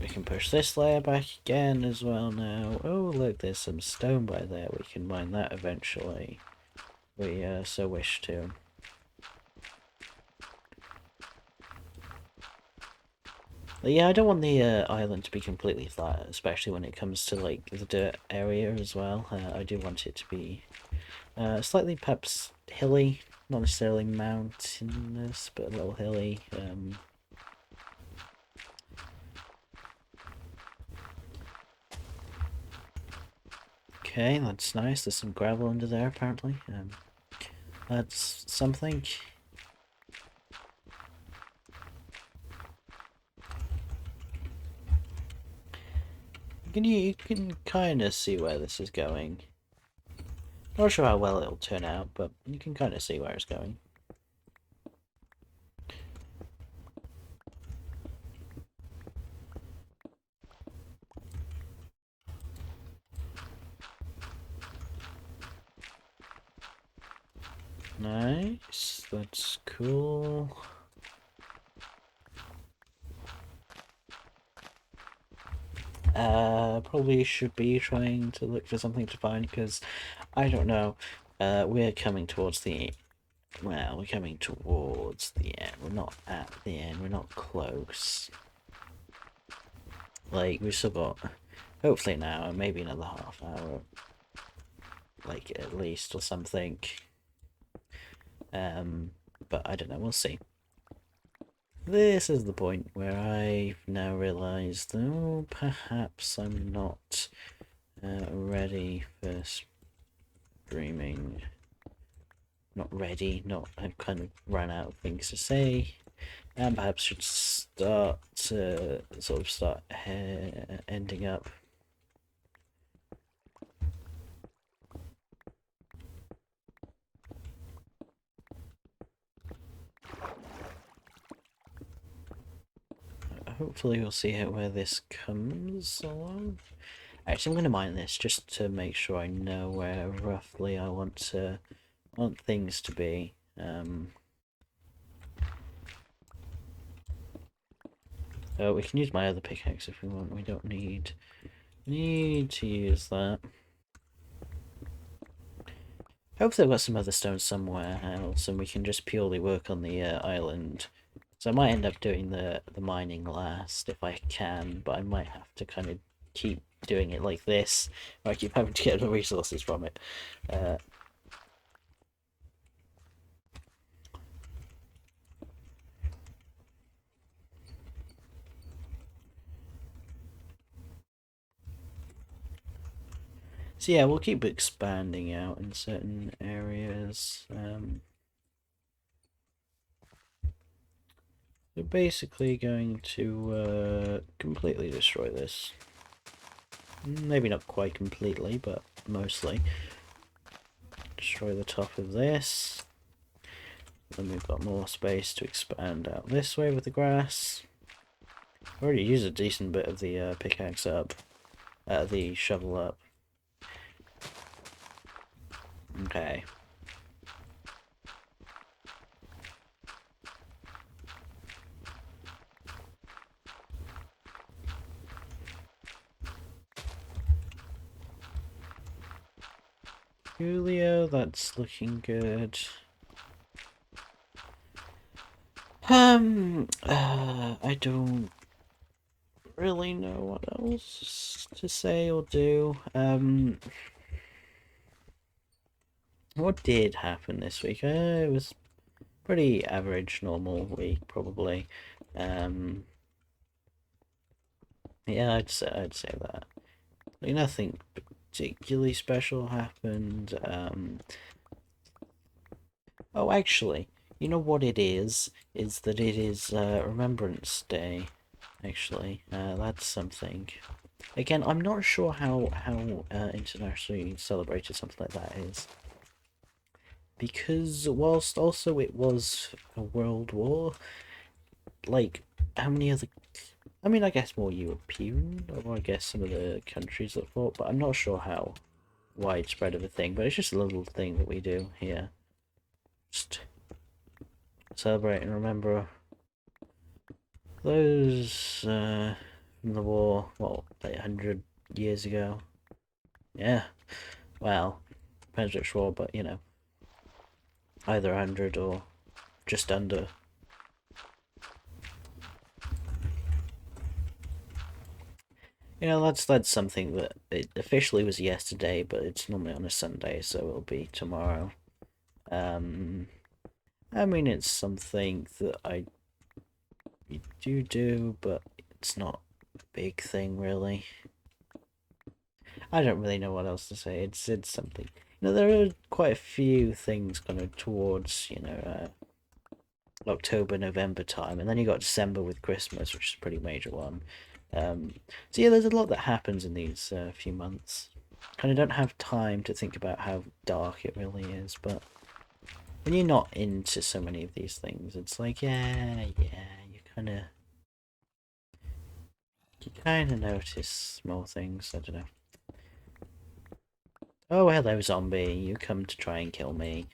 We can push this layer back again as well now. Oh, look, there's some stone by there. We can mine that eventually. We so wish to. But yeah, I don't want the island to be completely flat, especially when it comes to like the dirt area as well. I do want it to be slightly perhaps hilly, not necessarily mountainous, but a little hilly. Okay, that's nice. There's some gravel under there apparently. That's something. You can kind of see where this is going. Not sure how well it'll turn out, but you can kind of see where it's going. Nice, that's cool. Probably should be trying to look for something to find, because I don't know. We're coming towards the, well, we're coming towards the end. We're not at the end, we're not close. Like, we've still got, hopefully an hour, maybe another half hour, like, at least, or something. But I don't know, we'll see. This is the point where I've now realised, oh, perhaps I'm not ready for streaming. Not ready, I've kind of run out of things to say, and perhaps should start to start ending up. Hopefully we'll see where this comes along. Actually, I'm going to mine this just to make sure I know where roughly I want things to be. Oh, we can use my other pickaxe if we want. We don't need to use that. Hopefully I've got some other stones somewhere else, and we can just purely work on the island. So I might end up doing the mining last if I can, but I might have to kind of keep doing it like this, or I keep having to get the resources from it. So yeah, we'll keep expanding out in certain areas. We're basically going to completely destroy this. Maybe not quite completely, but mostly. Destroy the top of this. Then we've got more space to expand out this way with the grass. Already used a decent bit of the pickaxe up, the shovel up. Okay. Julio, that's looking good. I don't really know what else to say or do. What did happen this week? It was pretty average, normal week, probably. Yeah, I'd say that. Like, nothing particularly special happened. Oh, actually, you know what it is? Is that it is Remembrance Day. actually. That's something. Again, I'm not sure how internationally celebrated something like that is. Because whilst also it was a world war, like, how many other... I mean, I guess more European, or I guess some of the countries that fought, but I'm not sure how widespread of a thing, but it's just a little thing that we do here. Just celebrate and remember those from the war, what, like 100 years ago? Yeah, well, depends which war, but you know, either 100 or just under. You know, that's something that it officially was yesterday, but it's normally on a Sunday, so it'll be tomorrow. I mean, it's something that I do, but it's not a big thing, really. I don't really know what else to say. It's something. You know, there are quite a few things kind of towards, you know, October, November time, and then you got December with Christmas, which is a pretty major one. So yeah, there's a lot that happens in these few months. Kind of don't have time to think about how dark it really is, but when you're not into so many of these things, it's like, yeah, you kind of notice small things. I don't know. Oh, hello, zombie. You come to try and kill me.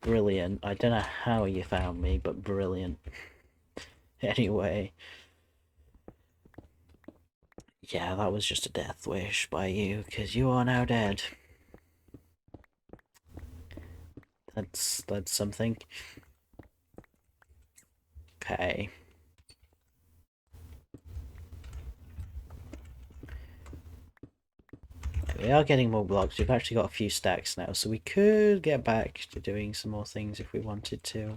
Brilliant. I don't know how you found me, but brilliant. Anyway. Yeah, that was just a death wish by you, because you are now dead. That's something. Okay. We are getting more blocks. We've actually got a few stacks now, so we could get back to doing some more things if we wanted to.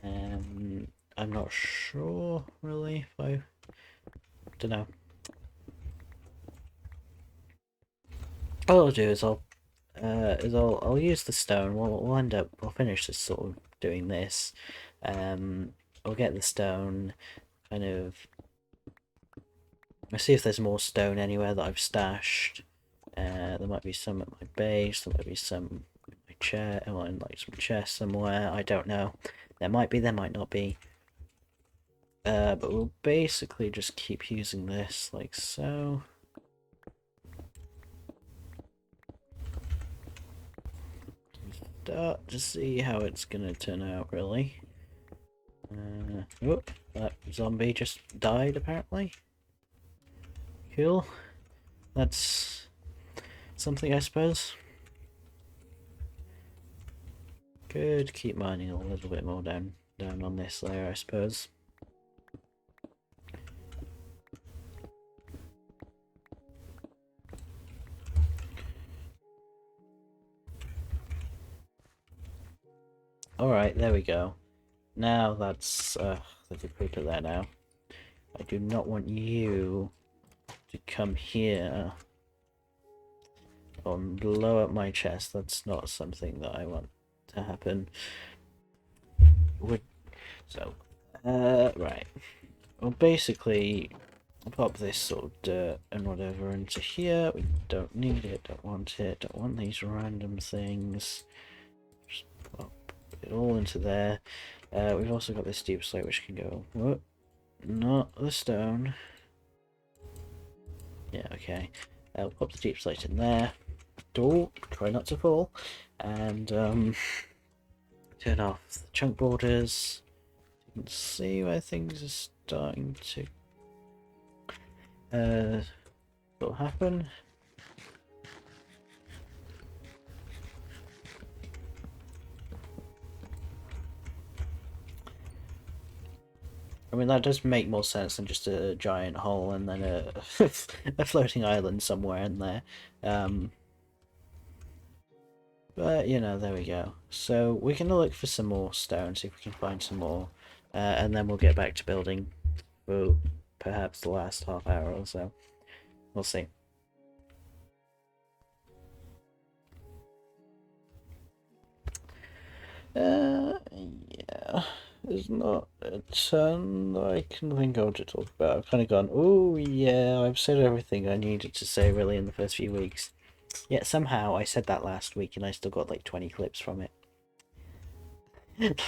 I'm not sure, really, if I... don't know. All I'll do is I'll use the stone. We'll finish this sort of doing this. I'll get the stone, kind of... I'll see if there's more stone anywhere that I've stashed. There might be some at my base, there might be some in my chair, or in like some chest somewhere, I don't know. There might be, there might not be. But we'll basically just keep using this like so. Start to see how it's gonna turn out, really. Oh, that zombie just died, apparently. Cool. That's something, I suppose. Could keep mining a little bit more down on this layer, I suppose. Alright, there we go. Now that's there's a creeper there now. I do not want you to come here and blow up my chest. That's not something that I want to happen. Right. Well, basically, I'll pop this sort of dirt and whatever into here. We don't need it, don't want it, don't want these random things. Just pop it all into there. We've also got this deep slate which can go... Whoop, not the stone. Yeah, okay. I'll pop the deep slate in there. Oh, try not to fall. And turn off the chunk borders. You can see where things are starting to sort of happen. I mean, that does make more sense than just a giant hole and then a, a floating island somewhere in there. But, you know, there we go. So, we're going to look for some more stone, see if we can find some more. And then we'll get back to building for perhaps the last half hour or so. We'll see. Yeah. There's not a ton that I can think of to talk about. I've kind of gone, oh yeah, I've said everything I needed to say really in the first few weeks. Yet somehow I said that last week and I still got like 20 clips from it.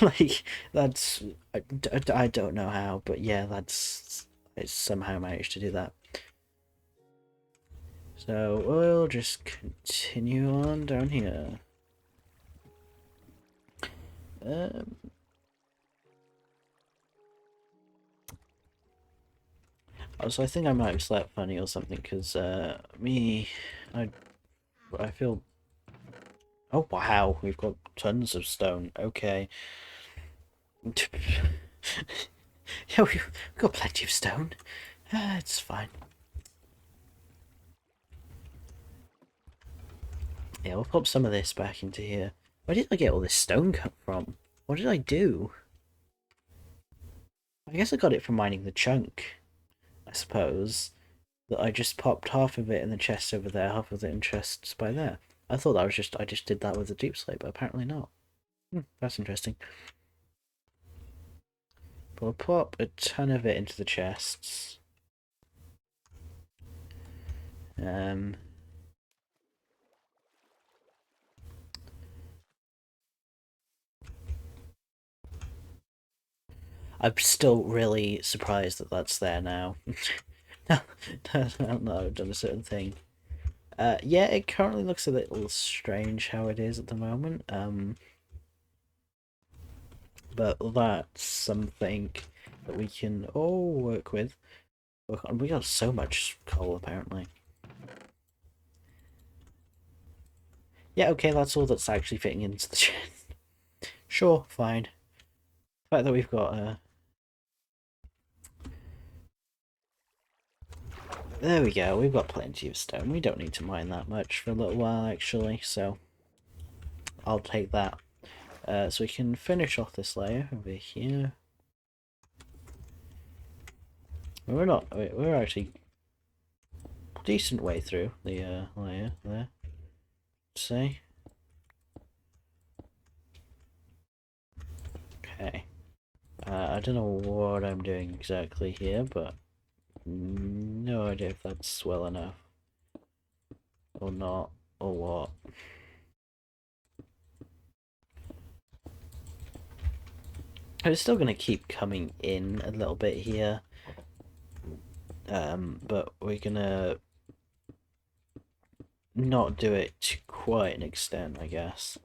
Like, that's... I don't know how, but yeah, that's... I somehow managed to do that. So we'll just continue on down here. Also, I think I might have slept funny or something, because I feel... Oh wow, we've got tons of stone. Okay. Yeah, we've got plenty of stone. It's fine. Yeah, we'll pop some of this back into here. Where did I get all this stone come from? What did I do? I guess I got it from mining the chunk, I suppose. That I just popped half of it in the chest over there, half of it in chests by there. I thought that was I just did that with the deep slate, but apparently not. That's interesting. But we'll pop a ton of it into the chests. I'm still really surprised that that's there now. I don't know, I've done a certain thing. Yeah, it currently looks a little strange how it is at the moment. But that's something that we can all work with. We got so much coal apparently. Yeah, okay, that's all that's actually fitting into the chest. Sure, fine. The fact that we've got there we go, we've got plenty of stone. We don't need to mine that much for a little while actually, so I'll take that. So we can finish off this layer over here. We're actually decent way through the layer there. Say. Okay. I don't know what I'm doing exactly here, but no idea if that's well enough or not or what. It's still going to keep coming in a little bit here, but we're going to not do it to quite an extent, I guess,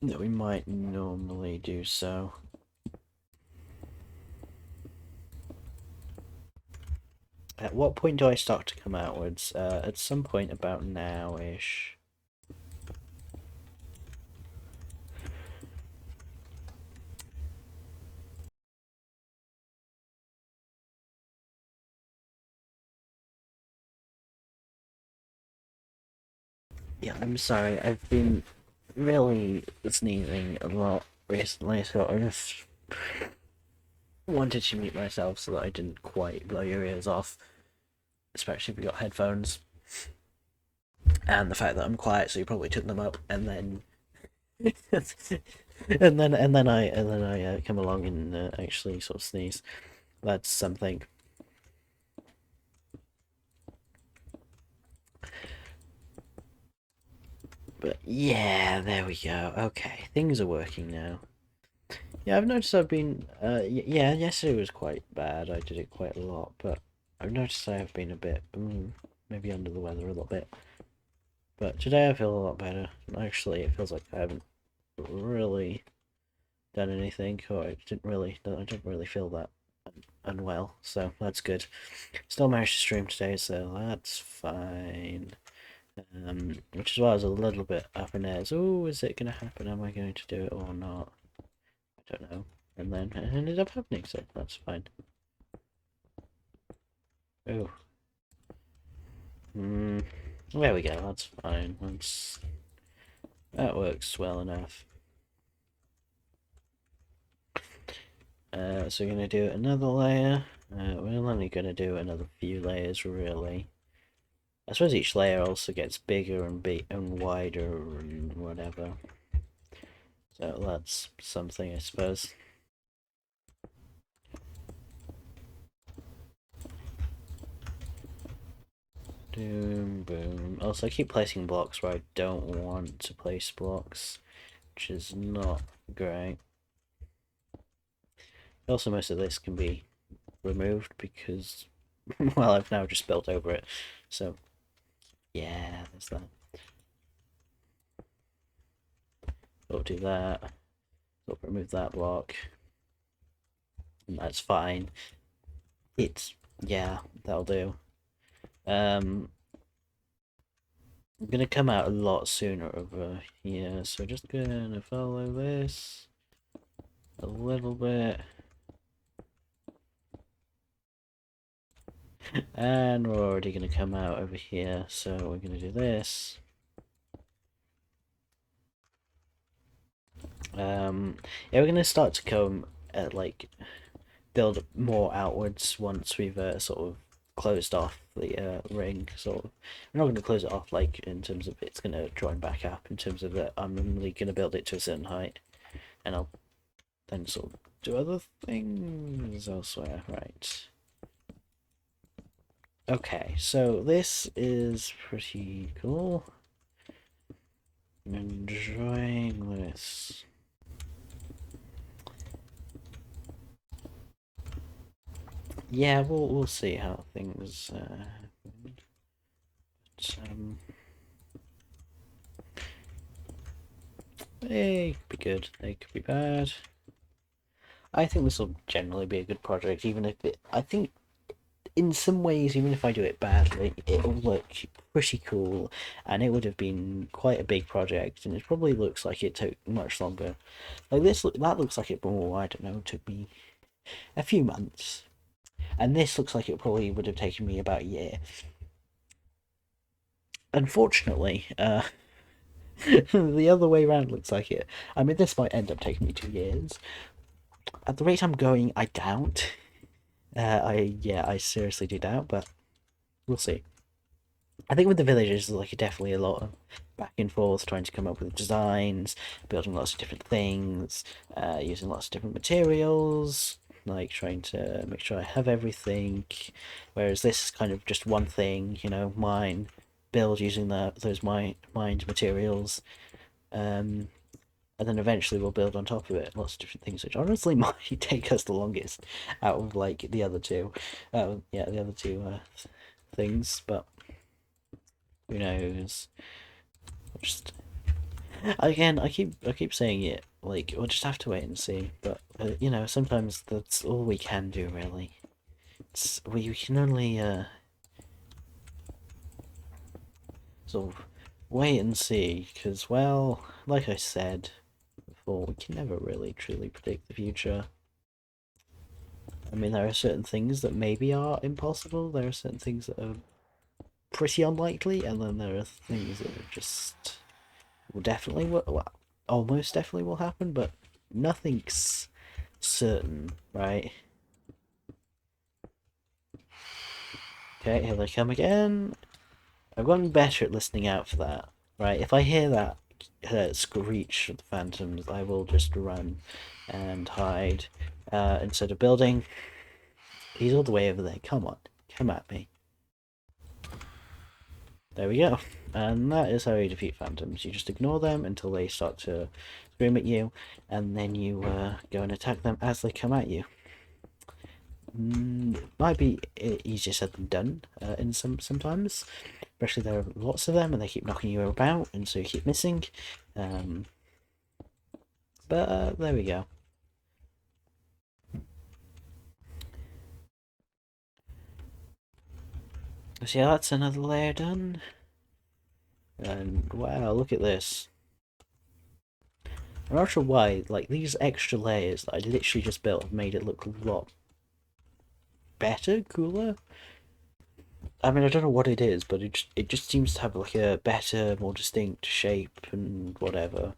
that we might normally do so. At what point do I start to come outwards? At some point about now-ish. Yeah, I'm sorry, I've been really sneezing a lot recently, so I just wanted to mute myself so that I didn't quite blow your ears off, especially if you got headphones. And the fact that I'm quiet, so you probably took them up, and then and then I come along and actually sort of sneeze. That's something. But yeah, there we go. Okay, things are working now. Yeah, I've noticed I've been. Yeah, yesterday was quite bad. I did it quite a lot, but I've noticed I have been a bit, maybe under the weather a little bit. But today I feel a lot better. Actually, it feels like I haven't really done anything, or I didn't really feel that unwell, so that's good. Still managed to stream today, so that's fine. Which is why I was a little bit up in air. Oh, is it going to happen? Am I going to do it or not? I don't know. And then it ended up happening, so that's fine. Oh. There we go, that's fine. That works well enough. So we're going to do another layer. We're only going to do another few layers, really. I suppose each layer also gets bigger and wider and whatever. So that's something, I suppose. Boom, boom. Also, I keep placing blocks where I don't want to place blocks, which is not great. Also, most of this can be removed because, well, I've now just built over it. So, yeah, there's that. I'll do that. I'll remove that block. And that's fine. Yeah, that'll do. I'm gonna come out a lot sooner over here, so just gonna follow this a little bit. And we're already gonna come out over here, so we're gonna do this. Yeah, we're gonna start to come at build more outwards once we've sort of closed off the ring. Sort of, we're not going to close it off like in terms of it's going to join back up. In terms of that, I'm only going to build it to a certain height, and I'll then sort of do other things elsewhere. Right. Okay, so this is pretty cool. I'm enjoying this. Yeah, we'll see how things. They could be good. They could be bad. I think this will generally be a good project, even if I think in some ways, even if I do it badly, it'll look pretty cool, and it would have been quite a big project, and it probably looks like it took much longer. Like that looks like it, I don't know, took me a few months, and this looks like it probably would have taken me about a year. Unfortunately, the other way around looks like it. I mean, this might end up taking me 2 years. At the rate I'm going, I doubt. I seriously do doubt, but we'll see. I think with the villages, there's definitely a lot of back and forth, trying to come up with designs, building lots of different things, using lots of different materials, like trying to make sure I have everything. Whereas this is kind of just one thing, mine, build using those mined materials, and then eventually we'll build on top of it lots of different things, which honestly might take us the longest out of the other two. Yeah, the other two things, but who knows? Just again, I keep saying it. We'll just have to wait and see. But sometimes that's all we can do, really. We can only sort of wait and see, because well, like I said before, we can never really truly predict the future. I mean, there are certain things that maybe are impossible. There are certain things that are pretty unlikely, and then there are things that are just will definitely, well, almost definitely will happen, but nothing's certain, right? Okay, here they come again. I've gotten better at listening out for that, right? If I hear that screech of the phantoms, I will just run and hide instead of building. He's all the way over there. Come on, come at me. There we go. And that is how you defeat phantoms. You just ignore them until they start to scream at you, and then you go and attack them as they come at you. Might be easier said than done in sometimes, especially there are lots of them and they keep knocking you about, and so you keep missing. But there we go. So yeah, that's another layer done. And wow, look at this. I'm not sure why, these extra layers that I literally just built have made it look a lot better, cooler. I mean, I don't know what it is, but it just seems to have a better, more distinct shape and whatever.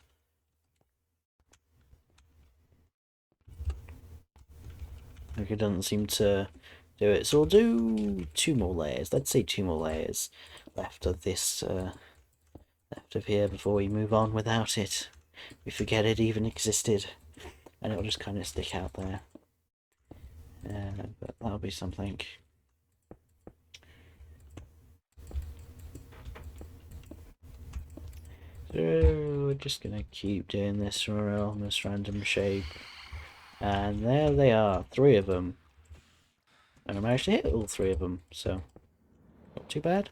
It doesn't seem to do it. So we'll do 2 more layers. Let's say 2 more layers left of this, left of here before we move on without it. We forget it even existed, and it'll just kind of stick out there. But that'll be something. So we're just gonna keep doing this from this random shape. And there they are, 3 of them. And I managed to hit all 3 of them, so not too bad.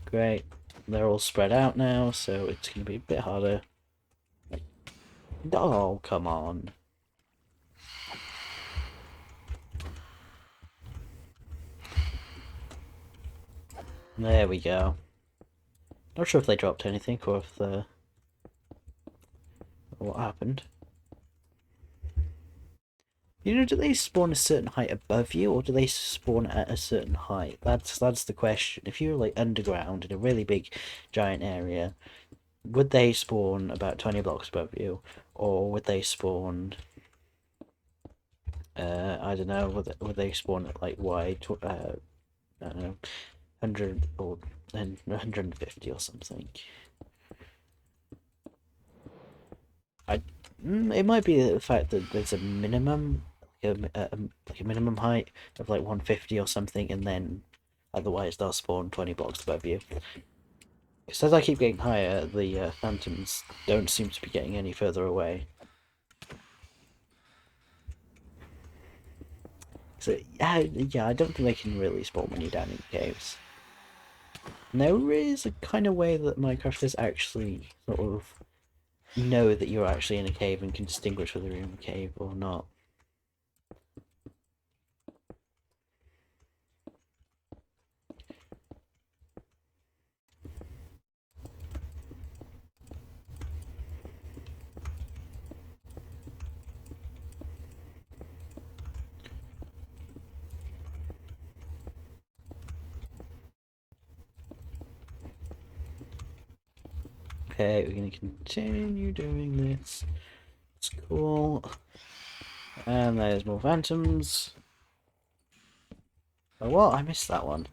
Great. They're all spread out now, so it's gonna be a bit harder. Oh, come on. There we go. Not sure if they dropped anything or if what happened. You know, do they spawn a certain height above you, or do they spawn at a certain height? That's the question. If you're like underground in a really big, giant area, would they spawn about 20 blocks above you, or would they spawn? I don't know. Would they spawn at like wide? I don't know, 100 or 150 or something. It might be the fact that there's a minimum, like a minimum height of like 150 or something, and then otherwise they'll spawn 20 blocks above you. Because as I keep getting higher, the phantoms don't seem to be getting any further away. So yeah, I don't think they can really spawn when you're down in caves. And there is a kind of way that Minecraft is actually sort of know that you're actually in a cave and can distinguish whether you're in a cave or not. Okay, we're going to continue doing this. It's cool. And there's more phantoms. Oh, what? I missed that one.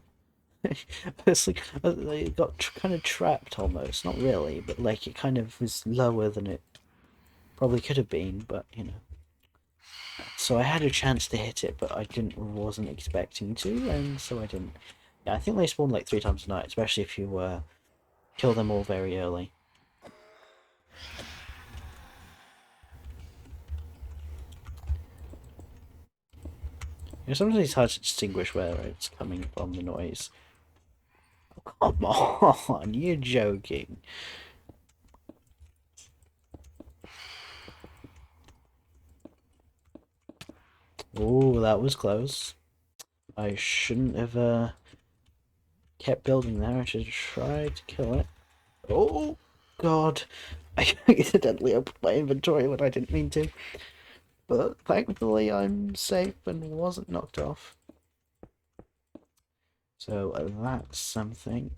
It's like they got kind of trapped almost. Not really, but like it kind of was lower than it probably could have been. But you know, so I had a chance to hit it, but I wasn't expecting to, and so I didn't. Yeah, I think they spawn like 3 times a night, especially if you kill them all very early. You know, sometimes it's hard to distinguish where it's coming from, the noise. Oh, come on, you're joking. Oh, that was close. I shouldn't have kept building there. I should have tried to kill it. Oh, God. I accidentally opened my inventory when I didn't mean to. But thankfully I'm safe and wasn't knocked off. So that's something.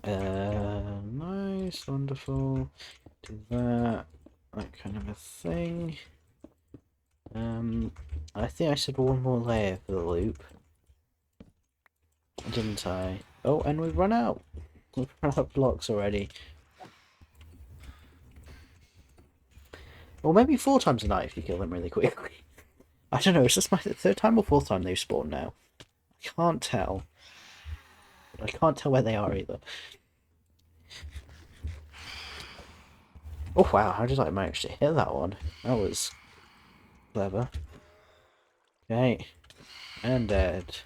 Nice, wonderful. Do that kind of a thing. I think I said 1 more layer for the loop. Didn't I? Oh, and we've run out. We've run out of blocks already. Or maybe 4 times a night if you kill them really quickly. I don't know, is this my 3rd time or 4th time they've spawned now? I can't tell. I can't tell where they are either. Oh wow, how did I manage to hit that one? That was clever. Okay. And dead.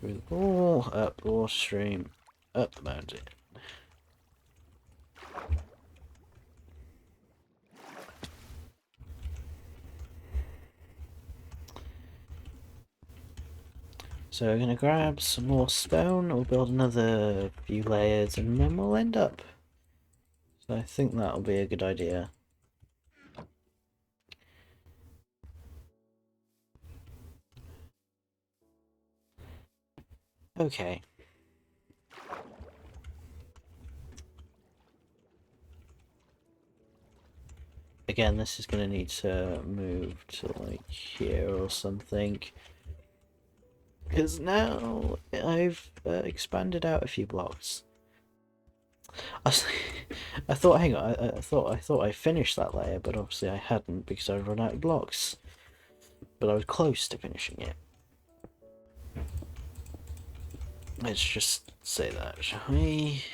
Through the ball, up the water stream, up the mountain. So we're gonna grab some more stone, we'll build another few layers, and then we'll end up. So I think that'll be a good idea. Okay. Again, this is gonna need to move to like here or something. Because now I've expanded out a few blocks. was, I thought, hang on, I thought I finished that layer, but obviously I hadn't because I'd run out of blocks. But I was close to finishing it. Let's just say that, shall we?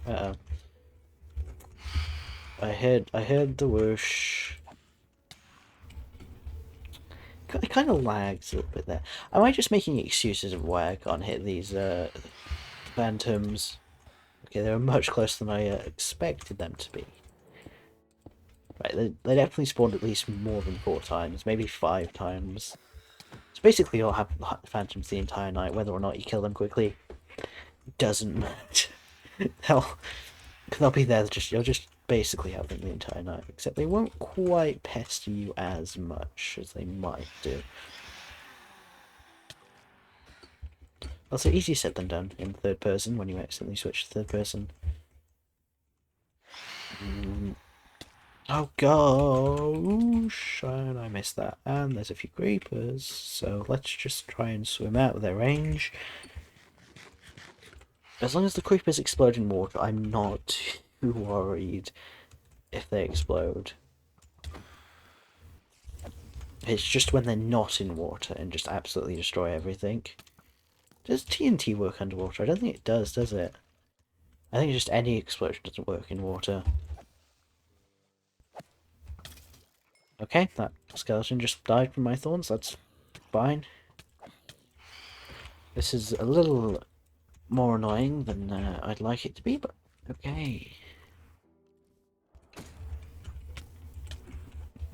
Uh-oh. I heard the whoosh. It kind of lags a little bit there. Am I just making excuses of why I can't hit these phantoms? Okay, they were much closer than I expected them to be. Right, they definitely spawned at least more than 4 times, maybe 5 times. So basically you'll have phantoms the entire night, whether or not you kill them quickly. Doesn't matter. they'll, they'll be there, you'll just basically have them the entire night, except they won't quite pester you as much as they might do. Also, easier said than done in third person when you accidentally switch to third person. Oh gosh, and I missed that. And there's a few creepers, so let's just try and swim out of their range. As long as the creepers explode in water, I'm not too worried if they explode. It's just when they're not in water and just absolutely destroy everything. Does TNT work underwater? I don't think it does it? I think just any explosion doesn't work in water. Okay, that skeleton just died from my thorns, that's fine. This is a little more annoying than I'd like it to be, but okay.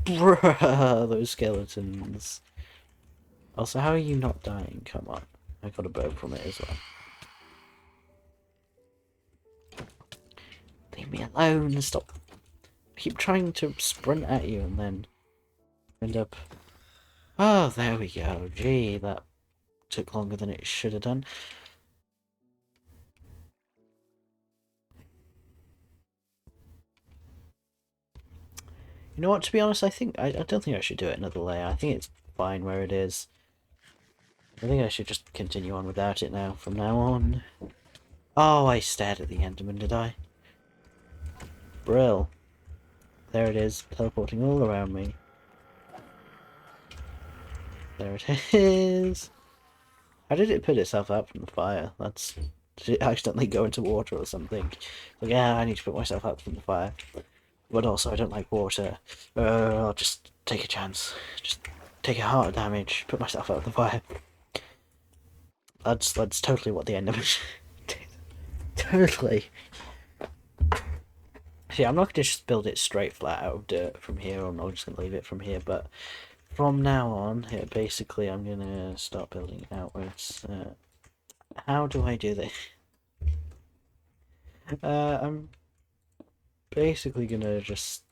Bruh, those skeletons. Also, how are you not dying? Come on. I got a bow from it as well. Leave me alone, stop. I keep trying to sprint at you and then end up... Oh, there we go. Gee, that took longer than it should have done. You know what, to be honest, I don't think I should do it another layer. I think it's fine where it is. I think I should just continue on without it now, from now on. Oh, I stared at the Enderman, did I? Brill. There it is, teleporting all around me. There it is. How did it put itself out from the fire? Did it accidentally go into water or something? Like, yeah, I need to put myself out from the fire. But also, I don't like water. I'll just take a chance. Just take a heart damage, put myself out of the fire. That's totally what the end of it. Totally. See, I'm not going to just build it straight flat out of dirt from here. I'm not just going to leave it from here, but from now on, basically, I'm going to start building outwards. How do I do this? I'm basically going to just...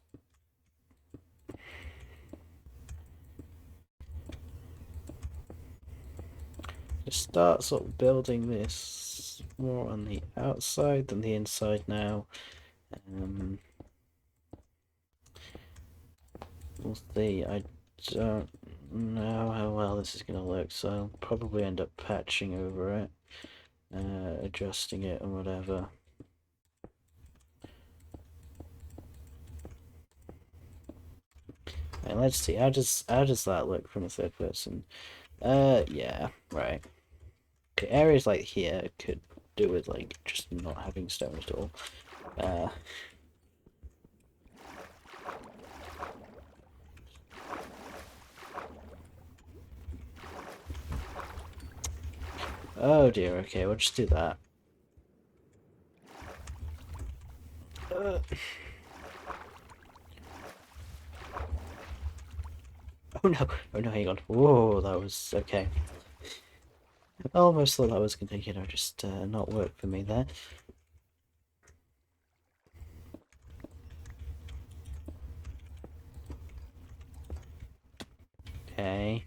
start sort of building this more on the outside than the inside now. We'll see. I don't know how well this is going to look, so I'll probably end up patching over it, adjusting it and whatever. And let's see, how does that look from a third person? Yeah, right. Okay, areas like here could do with like just not having stone at all. Oh dear, okay, we'll just do that. Oh no, hang on. Whoa, that was okay. I almost thought that was gonna, just not work for me there. Okay.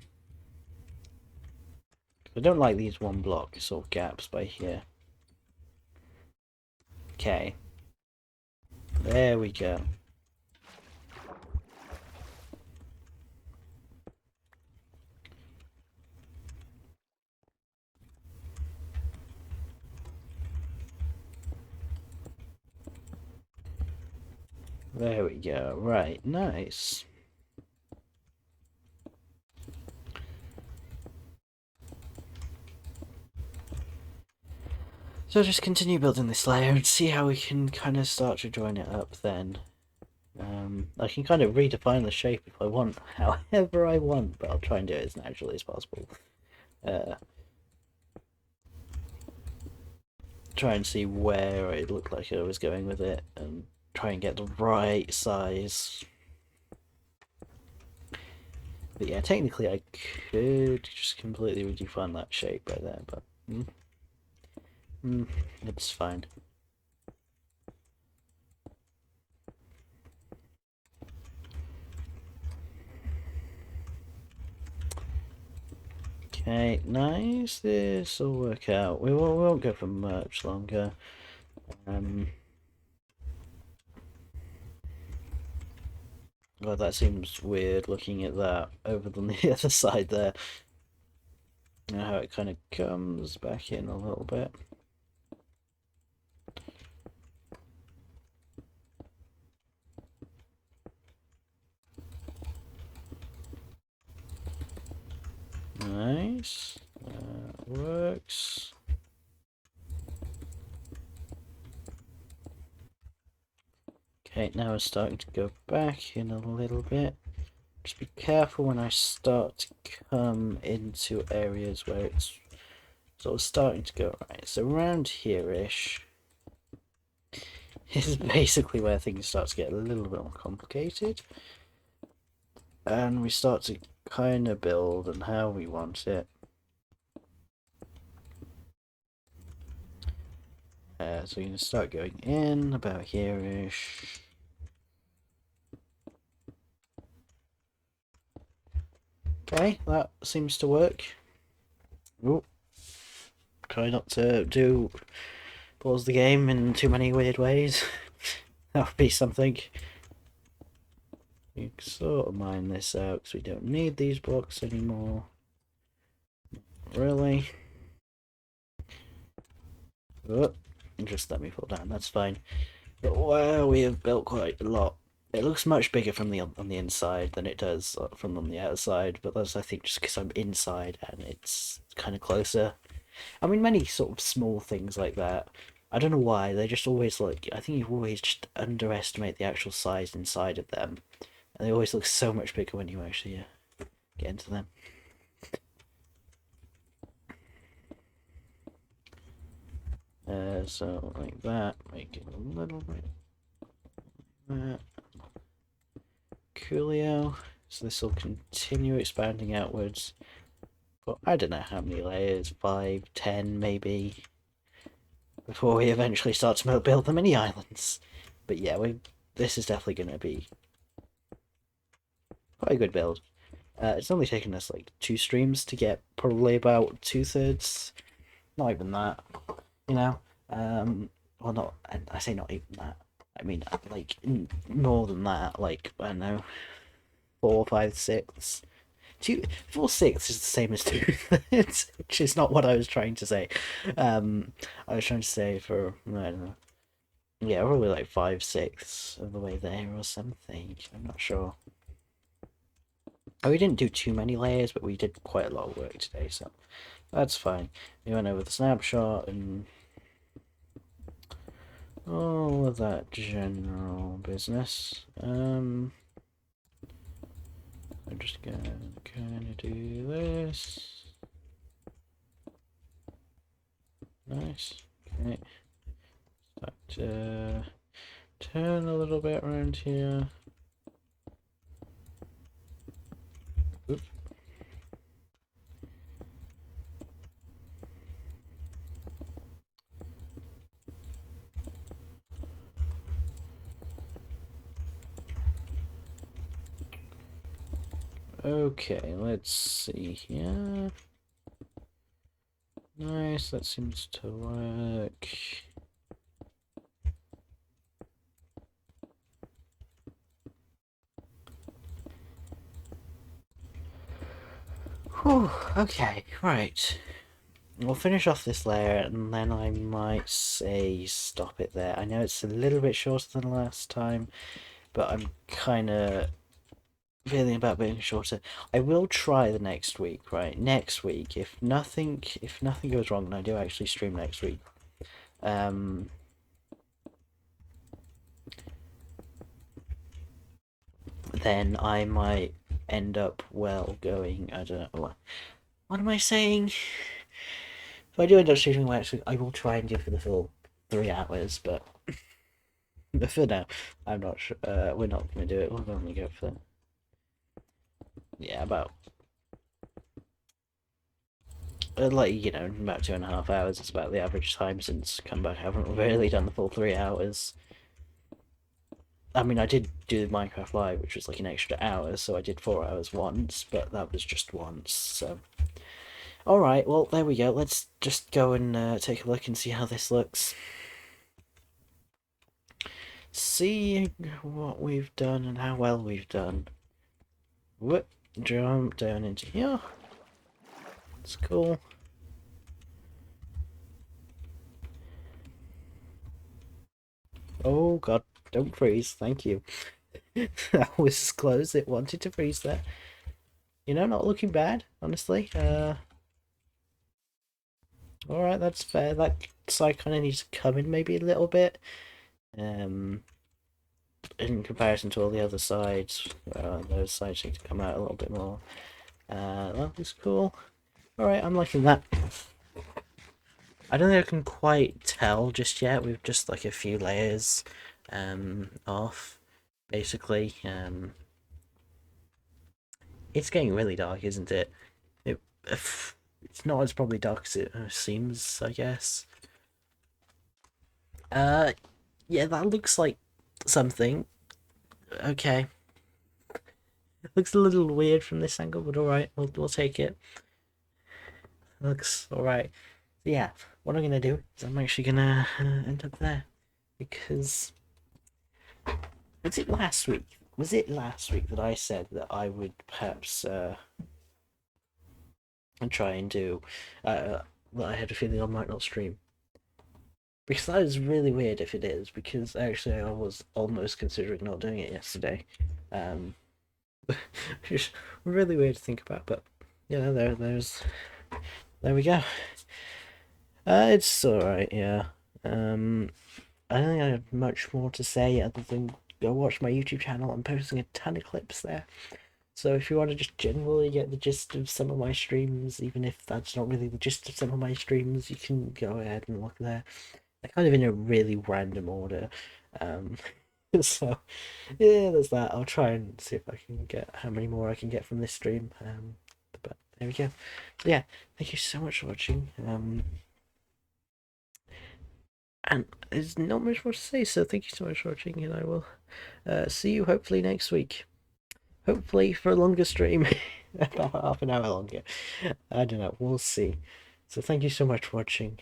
I don't like these one block sort of gaps by here. Okay. There we go. There we go. Right, nice. So just continue building this layer and see how we can kind of start to join it up then. I can kind of redefine the shape if I want, however I want, but I'll try and do it as naturally as possible. Try and see where it looked like I was going with it and try and get the right size. But yeah, technically I could just completely redefine that shape right there, but it's fine. Okay, nice. This will work out. We won't go for much longer. Oh, that seems weird looking at that over on the other side there. You know how it kind of comes back in a little bit. Nice. Works. Okay, now it's starting to go back in a little bit. Just be careful when I start to come into areas where it's sort of starting to go right. So around here-ish is basically where things start to get a little bit more complicated. And we start to kind of build and how we want it. So we're going to start going in about here-ish. Okay, that seems to work. Ooh. Try not to pause the game in too many weird ways. That would be something. You can sort of mine this out because we don't need these blocks anymore. Really? Oh, just let me fall down, that's fine. But wow, we have built quite a lot. It looks much bigger from the on the inside than it does from on the outside, but that's I think just because I'm inside and it's kind of closer. I mean, many sort of small things like that. I don't know why they just always like. I think you always just underestimate the actual size inside of them, and they always look so much bigger when you actually get into them. So like that, make it a little bit like that. Coolio. So this will continue expanding outwards. But I don't know how many layers, 5, 10 maybe, before we eventually start to build the mini islands. But yeah, this is definitely going to be quite a good build. It's only taken us like 2 streams to get probably about 2/3. Not even that, you know. Well, not. I say not even that. I mean, like more than that. Like I don't know, 4, 5, 6. 4/6 is the same as 2/3, which is not what I was trying to say. I was trying to say for I don't know. Yeah, probably like 5/6 of the way there or something. I'm not sure. Oh, we didn't do too many layers, but we did quite a lot of work today, so that's fine. We went over the snapshot and all of that general business. I'm just gonna kind of do this. Nice. Okay. Start to turn a little bit around here. Oops. Okay, let's see here. Nice, that seems to work. Whew, okay, right. We'll finish off this layer and then I might say stop it there. I know it's a little bit shorter than last time, but I'm kind of feeling about being shorter. I will try the next week, right? Next week, if nothing goes wrong, and I do actually stream next week, then I might end up going. I don't know. What am I saying? If I do end up streaming next week, I will try and give for the full 3 hours, but for now, I'm not sure. We're not going to do it. We'll only go for about like about 2.5 hours. It's about the average time since comeback. I haven't really done the full 3 hours. I mean, I did do Minecraft Live, which was like an extra hour, so I did 4 hours once, but that was just once. So, all right, well there we go. Let's just go and take a look and see how this looks. See what we've done and how well we've done. Whoop, jump down into here. It's cool. Oh god, don't freeze, thank you. That was close, it wanted to freeze there. Not looking bad, honestly. Alright, that's fair. That side kind of needs to come in maybe a little bit. In comparison to all the other sides, those sides need to come out a little bit more. That was cool. Alright, I'm liking that. I don't think I can quite tell just yet. We've just like a few layers off, basically. It's getting really dark, isn't it? It's not as probably dark as it seems, I guess. Yeah, that looks like something. Okay. It looks a little weird from this angle, but alright, we'll take it. Looks alright. Yeah, what I'm gonna do is I'm actually gonna end up there. Because was it last week? Was it last week that I said that I would perhaps try and do that I had a feeling I might not stream? Because that is really weird if it is, because actually I was almost considering not doing it yesterday. Just really weird to think about, but there we go. It's alright, yeah. I don't think I have much more to say other than go watch my YouTube channel. I'm posting a ton of clips there. So if you want to just generally get the gist of some of my streams, even if that's not really the gist of some of my streams, you can go ahead and look there. They're kind of in a really random order. So yeah, there's that. I'll try and see if I can get how many more I can get from this stream. But there we go. So yeah, thank you so much for watching. And there's not much more to say, so thank you so much for watching, and I will see you hopefully next week. Hopefully for a longer stream, about half an hour longer. I don't know, we'll see. So thank you so much for watching,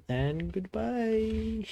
and goodbye.